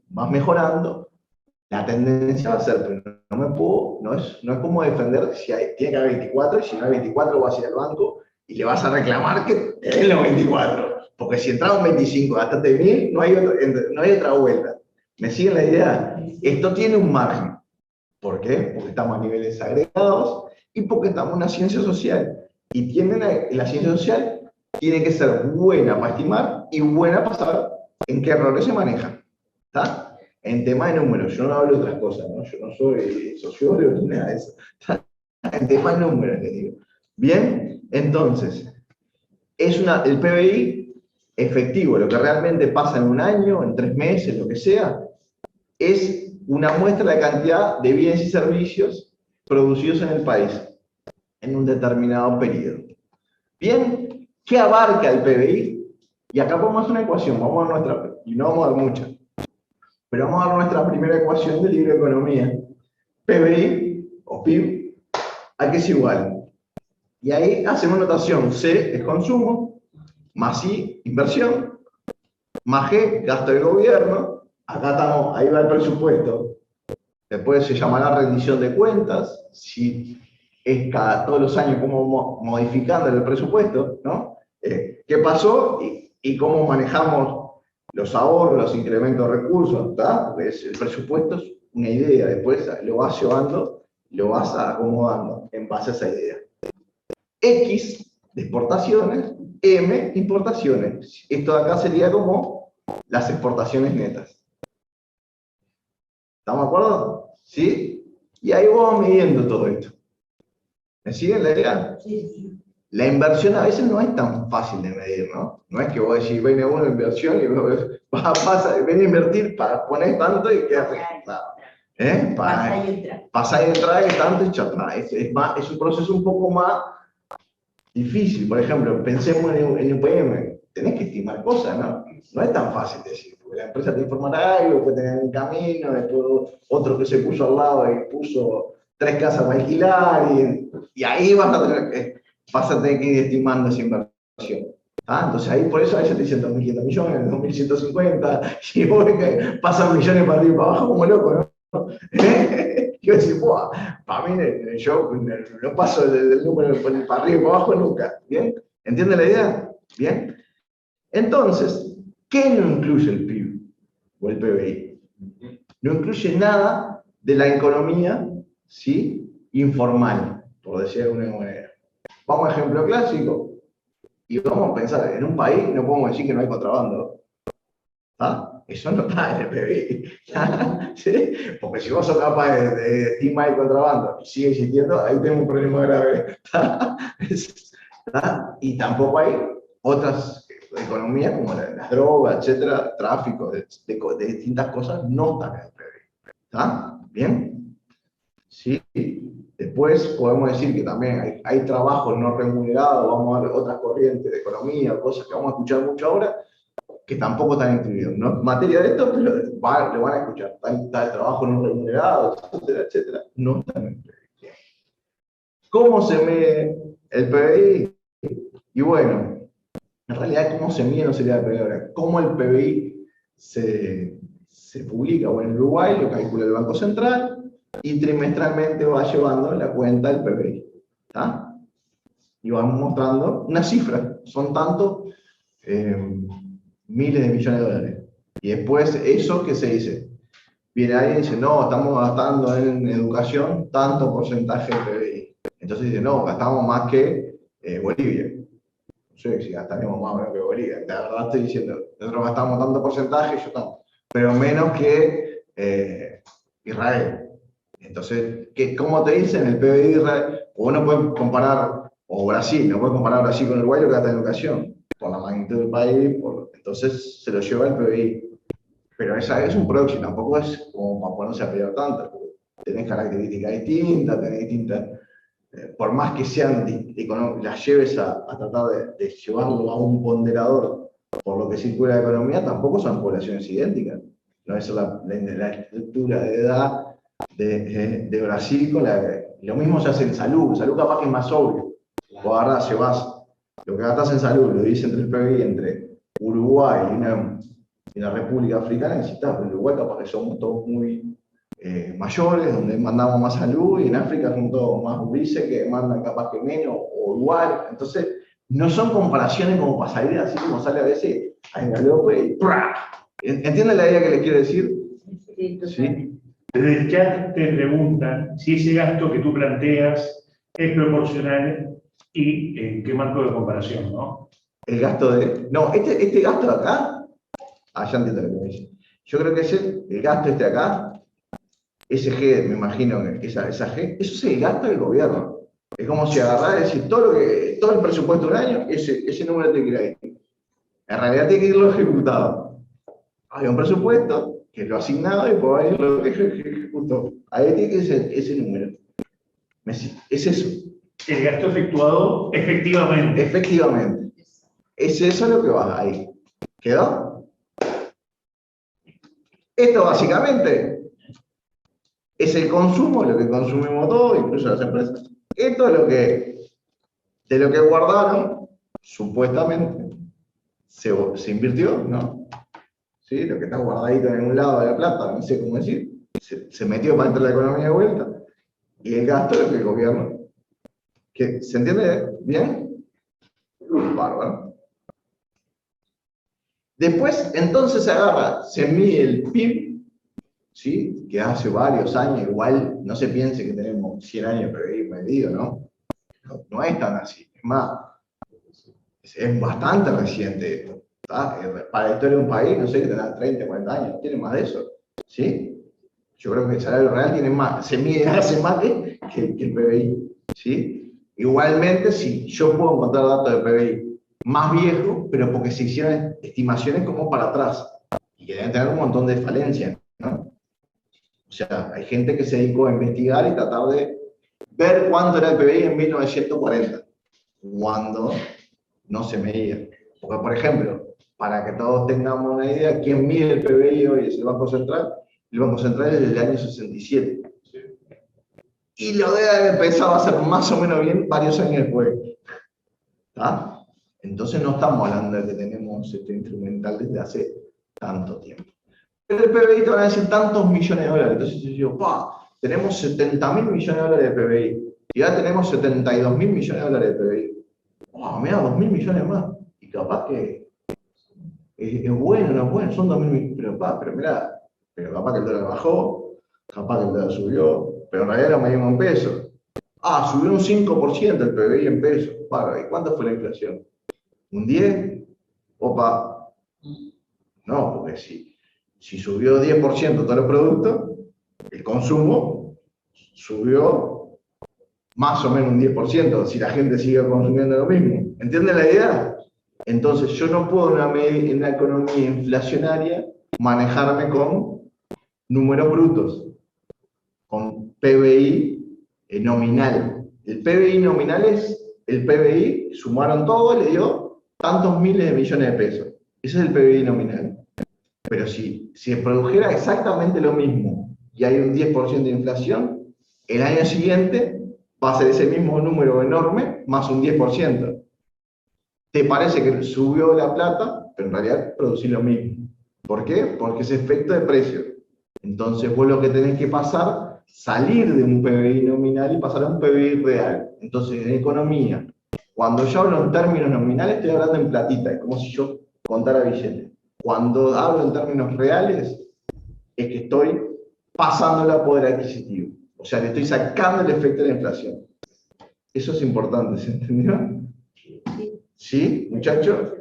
vas mejorando, la tendencia va a ser, pero no es como defender si tiene que haber 24 y si no hay 24 vas a ir al banco y le vas a reclamar que te den los 24. Porque si entraron 25, gastaste 1.000, no hay otra vuelta. ¿Me siguen la idea? Esto tiene un margen. ¿Por qué? Porque estamos a niveles agregados y porque estamos en una ciencia social. Y la ciencia social tiene que ser buena para estimar y buena para saber en qué errores se manejan. ¿Está? En tema de números, yo no hablo de otras cosas, ¿no? Yo no soy sociólogo ni nada de eso. ¿Está? En tema de números, les digo. Bien, entonces, el PBI efectivo, lo que realmente pasa en un año, en 3 meses, lo que sea, es una muestra de la cantidad de bienes y servicios producidos en el país en un determinado periodo. Bien, ¿qué abarca el PBI? Y acá ponemos una ecuación, y no vamos a dar muchas, pero vamos a dar nuestra primera ecuación del libro de economía. PBI, o PIB, ¿a qué es igual? Y ahí hacemos notación, C es consumo, más I, inversión, más G, gasto del gobierno, ahí va el presupuesto. Después se llamará rendición de cuentas, si es todos los años como modificando el presupuesto, ¿no? ¿Qué pasó y cómo manejamos los ahorros, los incrementos de recursos? ¿Está? Pues el presupuesto es una idea, después lo vas llevando, lo vas acomodando en base a esa idea. X de exportaciones, M importaciones. Esto de acá sería como las exportaciones netas. ¿Estamos de acuerdo? ¿Sí? Y ahí vamos midiendo todo esto. ¿Me siguen la idea? Sí. la inversión a veces no es tan fácil de medir, ¿no? No es que vos decís, viene uno de inversión y ven a invertir, ponés tanto y quedas registrado. Pasá y entra. Pasar y entrar es tanto y ya está. Es un proceso un poco más difícil. Por ejemplo, pensemos en UPM. Tenés que estimar cosas, ¿no? No es tan fácil decir, porque la empresa te informará algo, después tenés un camino, después otro que se puso al lado y puso 3 casas para alquilar, y ahí vas a tener que ir estimando esa inversión. Entonces ahí por eso a veces te dicen 2.500 millones, 2.150, y vos ves que pasan millones para arriba y para abajo como loco, ¿no? Yo decía, para mí yo no paso del número para arriba y para abajo nunca. ¿Bien? ¿Entiende la idea? ¿Bien? Entonces, ¿qué no incluye el PIB o el PBI? No incluye nada de la economía, ¿sí?, informal, por decir de alguna manera. Vamos a ejemplo clásico, y vamos a pensar, en un país no podemos decir que no hay contrabando. Eso no está en el PBI. ¿Sí? Porque si vos sos capaz de estimar el contrabando y sigue existiendo, ahí tenemos un problema grave. Y tampoco hay otras economías como las drogas, etcétera, tráfico de distintas cosas, no están en el PBI. ¿Está? ¿Bien? Sí. Después podemos decir que también hay trabajos no remunerados, vamos a ver otras corrientes de economía, cosas que vamos a escuchar mucho ahora, que tampoco están incluidos. No es materia de esto, pero lo van a escuchar. Está el trabajo no remunerado, etcétera, etcétera. No están en el PBI. ¿Cómo se mide el PBI? Y bueno, en realidad, ¿cómo se mide no sería el PBI ahora? ¿Cómo el PBI se publica? Bueno, en Uruguay lo calcula el Banco Central y trimestralmente va llevando la cuenta del PBI. ¿Está? Y vamos mostrando una cifra. Son tantos miles de millones de dólares. Y después, ¿eso qué se dice? Viene alguien y dice, no, estamos gastando en educación tanto porcentaje de PBI. Entonces dice, no, gastamos más que Bolivia. No sé si gastaremos más o menos que Bolivia. La verdad estoy diciendo, nosotros gastamos tanto porcentaje, yo tanto, pero menos que Israel. Entonces, ¿cómo te dicen el PBI de Israel? O uno puede comparar, o Brasil, no puede comparar Brasil con Uruguay lo que gasta en educación, por la magnitud del país, entonces se lo lleva el PBI. Pero esa es un proxy, tampoco es como para ponerse a pelear tanto, porque tenés características distintas, tenés distintas, por más que sean, las lleves a tratar de llevarlo a un ponderador por lo que circula la economía, tampoco son poblaciones idénticas. No es la estructura de edad de Brasil con lo mismo se hace en salud capaz que es más obvio. Vos agarrás, llevás lo que gastás en salud, lo dice entre el PBI, entre Uruguay y la República Africana, necesitas, en Uruguay capaz que somos todos muy mayores, donde mandamos más salud, y en África son todos más gurises que mandan capaz que menos, o igual. Entonces, no son comparaciones como para salir así como sale a veces a Galope y ¡prá! ¿Entienden la idea que les quiero decir? Sí. Desde el chat te preguntan si ese gasto que tú planteas es proporcional y en qué marco de comparación, ¿no? El gasto de... No, este gasto de acá... ya entiendo lo que me dice. Yo creo que es el gasto de acá, ese G, me imagino, esa G, eso es el gasto del gobierno. Es como si agarrara y decir, todo el presupuesto de un año, ese número tiene que ir ahí. En realidad tiene que ir lo ejecutado. Hay un presupuesto que es lo asignado y por ahí lo que ejecutó. Ahí tiene que ser ese número. Es eso. El gasto efectuado efectivamente. Efectivamente. Es eso lo que va ahí. ¿Quedó? Esto básicamente es el consumo, lo que consumimos todos, incluso las empresas. Esto es de lo que guardaron, supuestamente, se invirtió, ¿no? ¿Sí? Lo que está guardadito en un lado de la plata, no sé cómo decir, se metió para dentro de la economía de vuelta, y el gasto es lo que el gobierno. ¿Se entiende bien? Bárbaro. Después, entonces se mide el PIB, ¿sí? Que hace varios años, igual no se piense que tenemos 100 años PBI medido, ¿no? No es tan así, es más, es bastante reciente esto. Para la historia de un país, no sé, que tendrá 30, 40 años, tiene más de eso, ¿sí? Yo creo que el salario real tiene más, se mide hace más que el PBI, ¿sí? Igualmente, sí, yo puedo encontrar datos de PBI más viejos, pero porque se hicieron estimaciones como para atrás, y que deben tener un montón de falencias, ¿no? O sea, hay gente que se dedicó a investigar y tratar de ver cuánto era el PBI en 1940, cuando no se medía. Porque, por ejemplo, para que todos tengamos una idea, ¿quién mide el PBI hoy es el Banco Central? El Banco Central es del año 67. Y lo debe haber empezado a hacer más o menos bien varios años después. ¿Está? Entonces no estamos hablando de que tenemos este instrumental desde hace tanto tiempo. Pero el PBI te van a decir tantos millones de dólares. Entonces yo digo, tenemos 70.000 millones de dólares de PBI. Y ya tenemos 72.000 millones de dólares de PBI. Mira, 2.000 millones más. Y capaz que es bueno, no es bueno, son 2.000 millones. Pero mirá, pero capaz que el dólar bajó, capaz que el dólar subió, pero en realidad lo medimos en pesos. Subió un 5% el PBI en pesos. ¿Y cuánto fue la inflación? ¿Un 10? No, porque si subió 10% todos los productos, el consumo subió más o menos un 10%, si la gente sigue consumiendo lo mismo. ¿Entienden la idea? Entonces yo no puedo en una economía inflacionaria manejarme con números brutos, con PBI nominal. El PBI nominal es el PBI, sumaron todo y le dio tantos miles de millones de pesos. Ese es el PBI nominal. Pero si se produjera exactamente lo mismo y hay un 10% de inflación, el año siguiente va a ser ese mismo número enorme más un 10%. Te parece que subió la plata, pero en realidad producís lo mismo. ¿Por qué? Porque es efecto de precio. Entonces vos lo que tenés que pasar, salir de un PBI nominal y pasar a un PBI real. Entonces en economía, cuando yo hablo en términos nominales, estoy hablando en platita, es como si yo contara billetes. Cuando hablo en términos reales, es que estoy pasándolo a poder adquisitivo. O sea, le estoy sacando el efecto de la inflación. Eso es importante, ¿se entendió? ¿Sí, muchachos?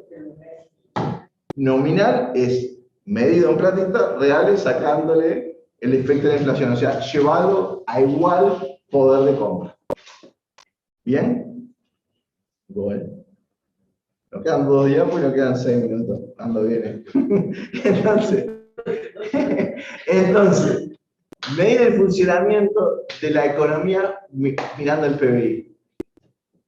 Nominal es medido en platita, real es sacándole el efecto de la inflación. O sea, llevado a igual poder de compra. ¿Bien? Bueno. Nos quedan 2 días, pues nos quedan 6 minutos. Ando bien. Entonces, medir el funcionamiento de la economía mirando el PBI.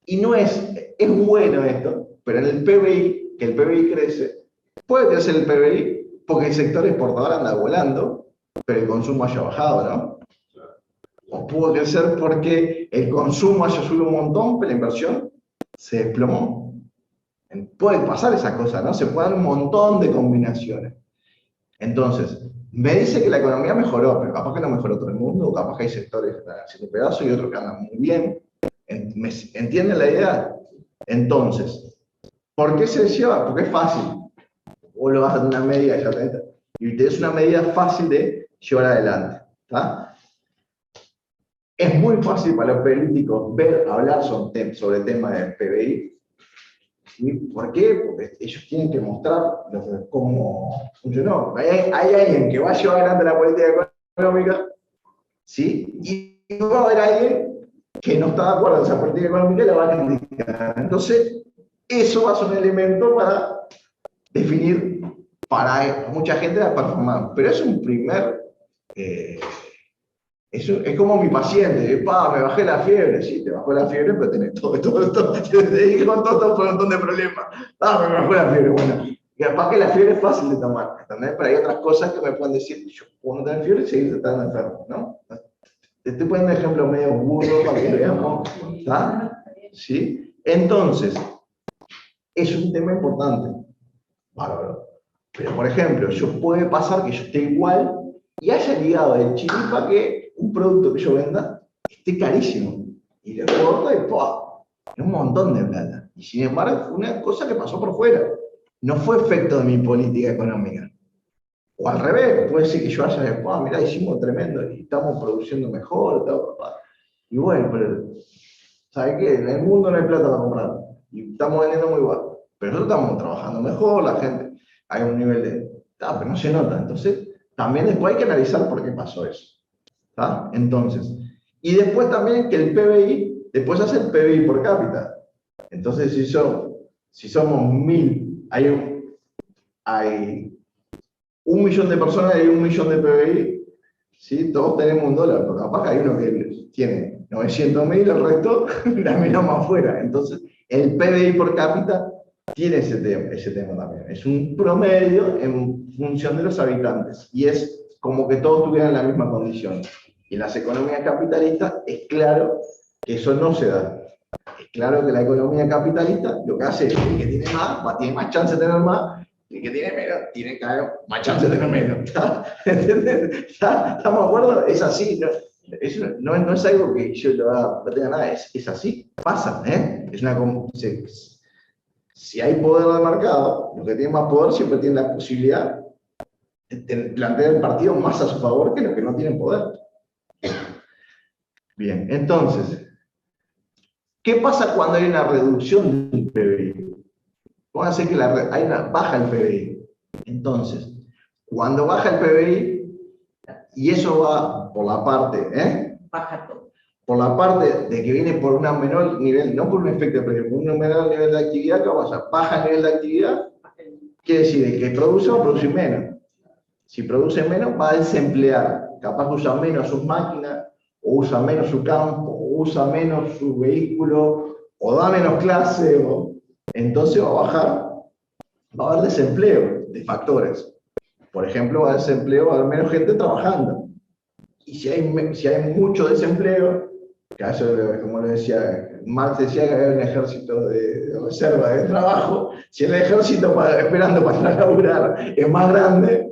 Y no es bueno esto, pero en el PBI, que el PBI crece, puede crecer el PBI porque el sector exportador anda volando, pero el consumo haya bajado, ¿no? O puede crecer porque el consumo haya subido un montón, pero la inversión se desplomó. Puede pasar esa cosa, ¿no? Se pueden dar un montón de combinaciones. Entonces, me dice que la economía mejoró, pero capaz que no mejoró todo el mundo, o capaz que hay sectores que están haciendo pedazos y otros que andan muy bien. ¿Entienden la idea? Entonces, ¿por qué se lleva? Porque es fácil. Vos lo vas a dar una medida y tenés una medida fácil de llevar adelante. ¿Tá? Es muy fácil para los políticos hablar sobre temas de PBI. ¿Sí? ¿Por qué? Porque ellos tienen que mostrar cómo funcionó. Hay alguien que va a llevar adelante la política económica, ¿sí? Y va a haber alguien que no está de acuerdo con esa política económica y la va a criticar. Entonces, eso va a ser un elemento para definir para mucha gente la performance. Pero es un primer... es como mi paciente, me bajé la fiebre, sí, te bajó la fiebre, pero tenés todo te dije con todo un montón de problemas. Me bajó la fiebre, bueno. Y capaz que la fiebre es fácil de tomar, ¿entendés? Pero hay otras cosas que me pueden decir, yo puedo no tener fiebre y seguir estando enfermo, ¿no? Te estoy poniendo ejemplos medio burdos para que veamos, ¿está? ¿Sí? Entonces, es un tema importante, bárbaro. Pero, por ejemplo, puede pasar que yo esté igual y haya ligado el chiripa que un producto que yo venda esté carísimo. Y le corto y es un montón de plata. Y sin embargo, fue una cosa que pasó por fuera. No fue efecto de mi política económica. O al revés, puede ser que yo haya de, mirá, hicimos tremendo y estamos produciendo mejor. Y bueno, pero, ¿sabes qué? En el mundo no hay plata para comprar. Y estamos vendiendo muy bajo. Pero nosotros estamos trabajando mejor, la gente, hay un nivel de... pero no se nota. Entonces, también después hay que analizar por qué pasó eso. ¿Tá? Entonces, y después también que el PBI después hace el PBI por cápita. Entonces, si somos 1000, hay 1 millón de personas y hay 1 millón de PBI, ¿sí? Todos tenemos $1, pero capaz que hay uno que tiene 900.000, el resto la miramos afuera. Entonces, el PBI por cápita tiene ese tema también. Es un promedio en función de los habitantes. Y es como que todos tuvieran la misma condición. Y en las economías capitalistas es claro que eso no se da. Es claro que la economía capitalista lo que hace es que el que tiene más, tiene más chance de tener más, y el que tiene menos, tiene más chance de tener menos. ¿Entendés? ¿Estamos de acuerdo? Es así. Eso no es algo que yo no tenga nada, es así, pasa. Si hay poder de mercado, los que tienen más poder siempre tienen la posibilidad de plantear el partido más a su favor que los que no tienen poder. Bien, entonces, ¿qué pasa cuando hay una reducción del PBI? Vamos a hacer que baja el PBI. Entonces, cuando baja el PBI, y eso va por la parte, Baja todo. por la parte de que viene por un menor nivel, no por un efecto de precio, por un menor nivel de actividad, ¿qué pasa? Baja el nivel de actividad, quiere decir, el que produce va a producir menos. Si produce menos, va a desemplear. Capaz que usa menos sus máquinas, o usa menos su campo, o usa menos su vehículo, o da menos clase, entonces va a bajar. Va a haber desempleo de factores. Por ejemplo, va a haber desempleo, va a haber menos gente trabajando. Y si hay mucho desempleo, que eso, como le decía, Marx decía que había un ejército de reserva de trabajo, si el ejército esperando para laburar es más grande,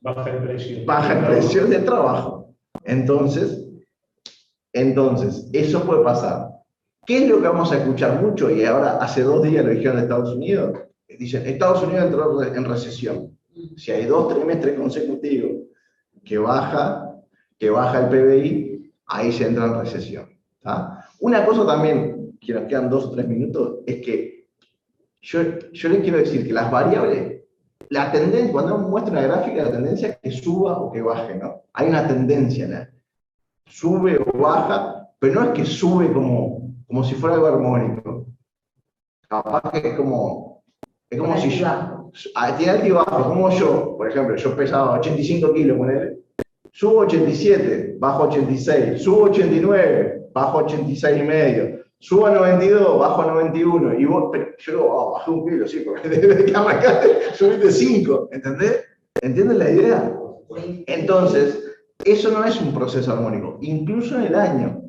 baja el precio del trabajo. Entonces, eso puede pasar. ¿Qué es lo que vamos a escuchar mucho? Y ahora hace 2 días lo dijeron de Estados Unidos. Dicen, Estados Unidos entró en recesión. Si hay 2 trimestres consecutivos que baja el PBI, ahí se entra en recesión. ¿Tá? Una cosa también, que nos quedan 2 o 3 minutos, es que yo les quiero decir que las variables, la tendencia, cuando uno muestra una gráfica, la tendencia es que suba o que baje, ¿no? Hay una tendencia, sube o baja, pero no es que sube como si fuera algo armónico. Capaz que es como si yo, tiene altibajo, como yo, por ejemplo, yo pesaba 85 kilos con él, subo 87, bajo 86, subo 89, bajo 86 y medio, subo a 92, bajo a 91, y vos, pero yo bajé 1 kilo, sí, porque desde que arrancaste subiste 5, ¿entendés? ¿Entienden la idea? Entonces, eso no es un proceso armónico, incluso en el año.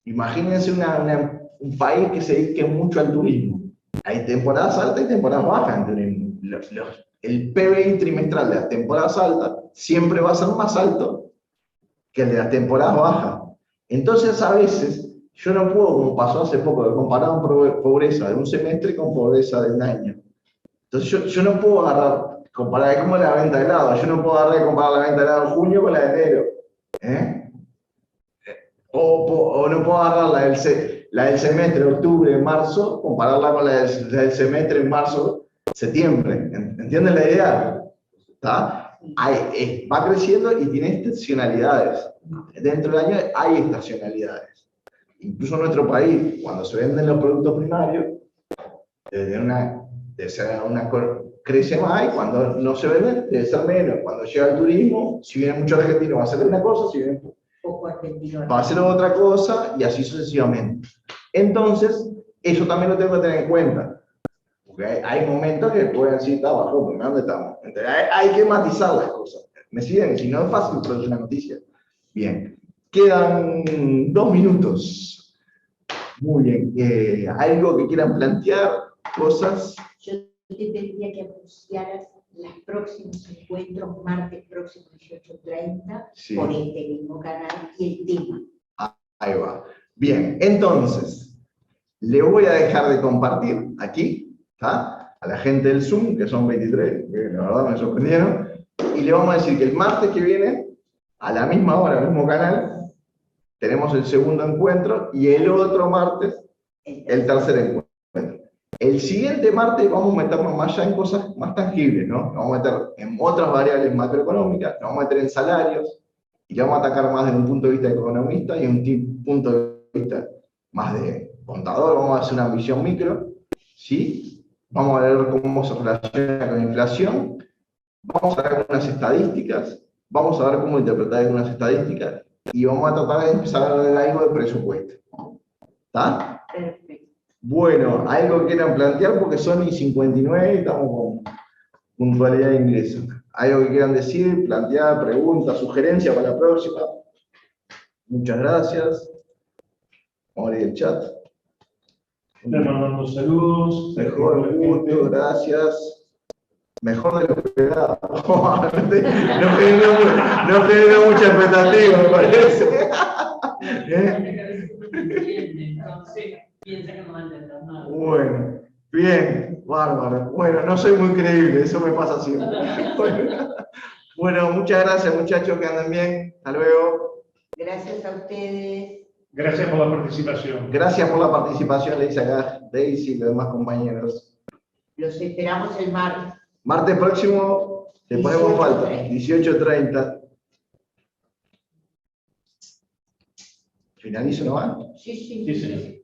Imagínense un país que se dedique mucho al turismo. Hay temporadas altas y temporadas bajas en turismo. El PBI trimestral de las temporadas altas siempre va a ser más alto que el de las temporadas bajas. Entonces, a veces, yo no puedo, como pasó hace poco, comparar pobreza de un semestre con pobreza de un año. Entonces, yo no puedo comparar, es como la venta de helado, yo no puedo comparar la venta de helado de junio con la de enero. O no puedo agarrar la del semestre de octubre, marzo, compararla con la del semestre en marzo, septiembre. ¿Entienden la idea? ¿Está? Va creciendo y tiene estacionalidades. Dentro del año hay estacionalidades. Incluso en nuestro país, cuando se venden los productos primarios, crece más, y cuando no se venden, debe ser menos. Cuando llega el turismo, si viene mucho argentino, va a ser una cosa, si viene poco argentino, va a ser otra cosa, y así sucesivamente. Entonces, eso también lo tengo que tener en cuenta. Porque hay momentos que pueden decir, está bajo, pero ¿dónde estamos? Entonces, hay que matizar las cosas. ¿Me siguen? Si no es fácil producir una noticia. Bien. Quedan 2 minutos. Muy bien. ¿Algo que quieran plantear? ¿Cosas? Yo te pediría que anunciaras los próximos encuentros, martes próximo 18:30, Sí. por este mismo canal, y el tema. Ahí va. Bien, entonces, le voy a dejar de compartir aquí, ¿tá? A la gente del Zoom, que son 23, que la verdad me sorprendieron, y le vamos a decir que el martes que viene, a la misma hora, al mismo canal, tenemos el segundo encuentro, y el otro martes, el tercer encuentro. El siguiente martes vamos a meternos más ya en cosas más tangibles, ¿no? Nos vamos a meter en otras variables macroeconómicas, nos vamos a meter en salarios, y vamos a atacar más desde un punto de vista economista y un punto de vista más de contador, vamos a hacer una visión micro, ¿sí? Vamos a ver cómo se relaciona con la inflación, vamos a ver algunas estadísticas, vamos a ver cómo interpretar algunas estadísticas, y vamos a tratar de empezar a hablar algo de presupuesto. ¿Está? Perfecto. Bueno, algo que quieran plantear, porque son y 59 y estamos con puntualidad de ingreso. Algo que quieran decir, plantear, preguntas, sugerencias para la próxima. Muchas gracias. Vamos a leer el chat. Le mandando saludos. Mejor, gusto, gracias. Mejor de lo que esperaba. No generó mucha expectativa, me parece. Entonces, piensa que no va a entender nada. Bueno, bien, bárbaro. Bueno, no soy muy creíble, eso me pasa siempre. Bueno, muchas gracias, muchachos, que anden bien. Hasta luego. Gracias a ustedes. Gracias por la participación. Gracias por la participación, le dice acá Daisy y los demás compañeros. Los esperamos el martes. Martes próximo, le ponemos falta, 18:30. ¿Finalizo nomás? Sí, sí. Sí, señor.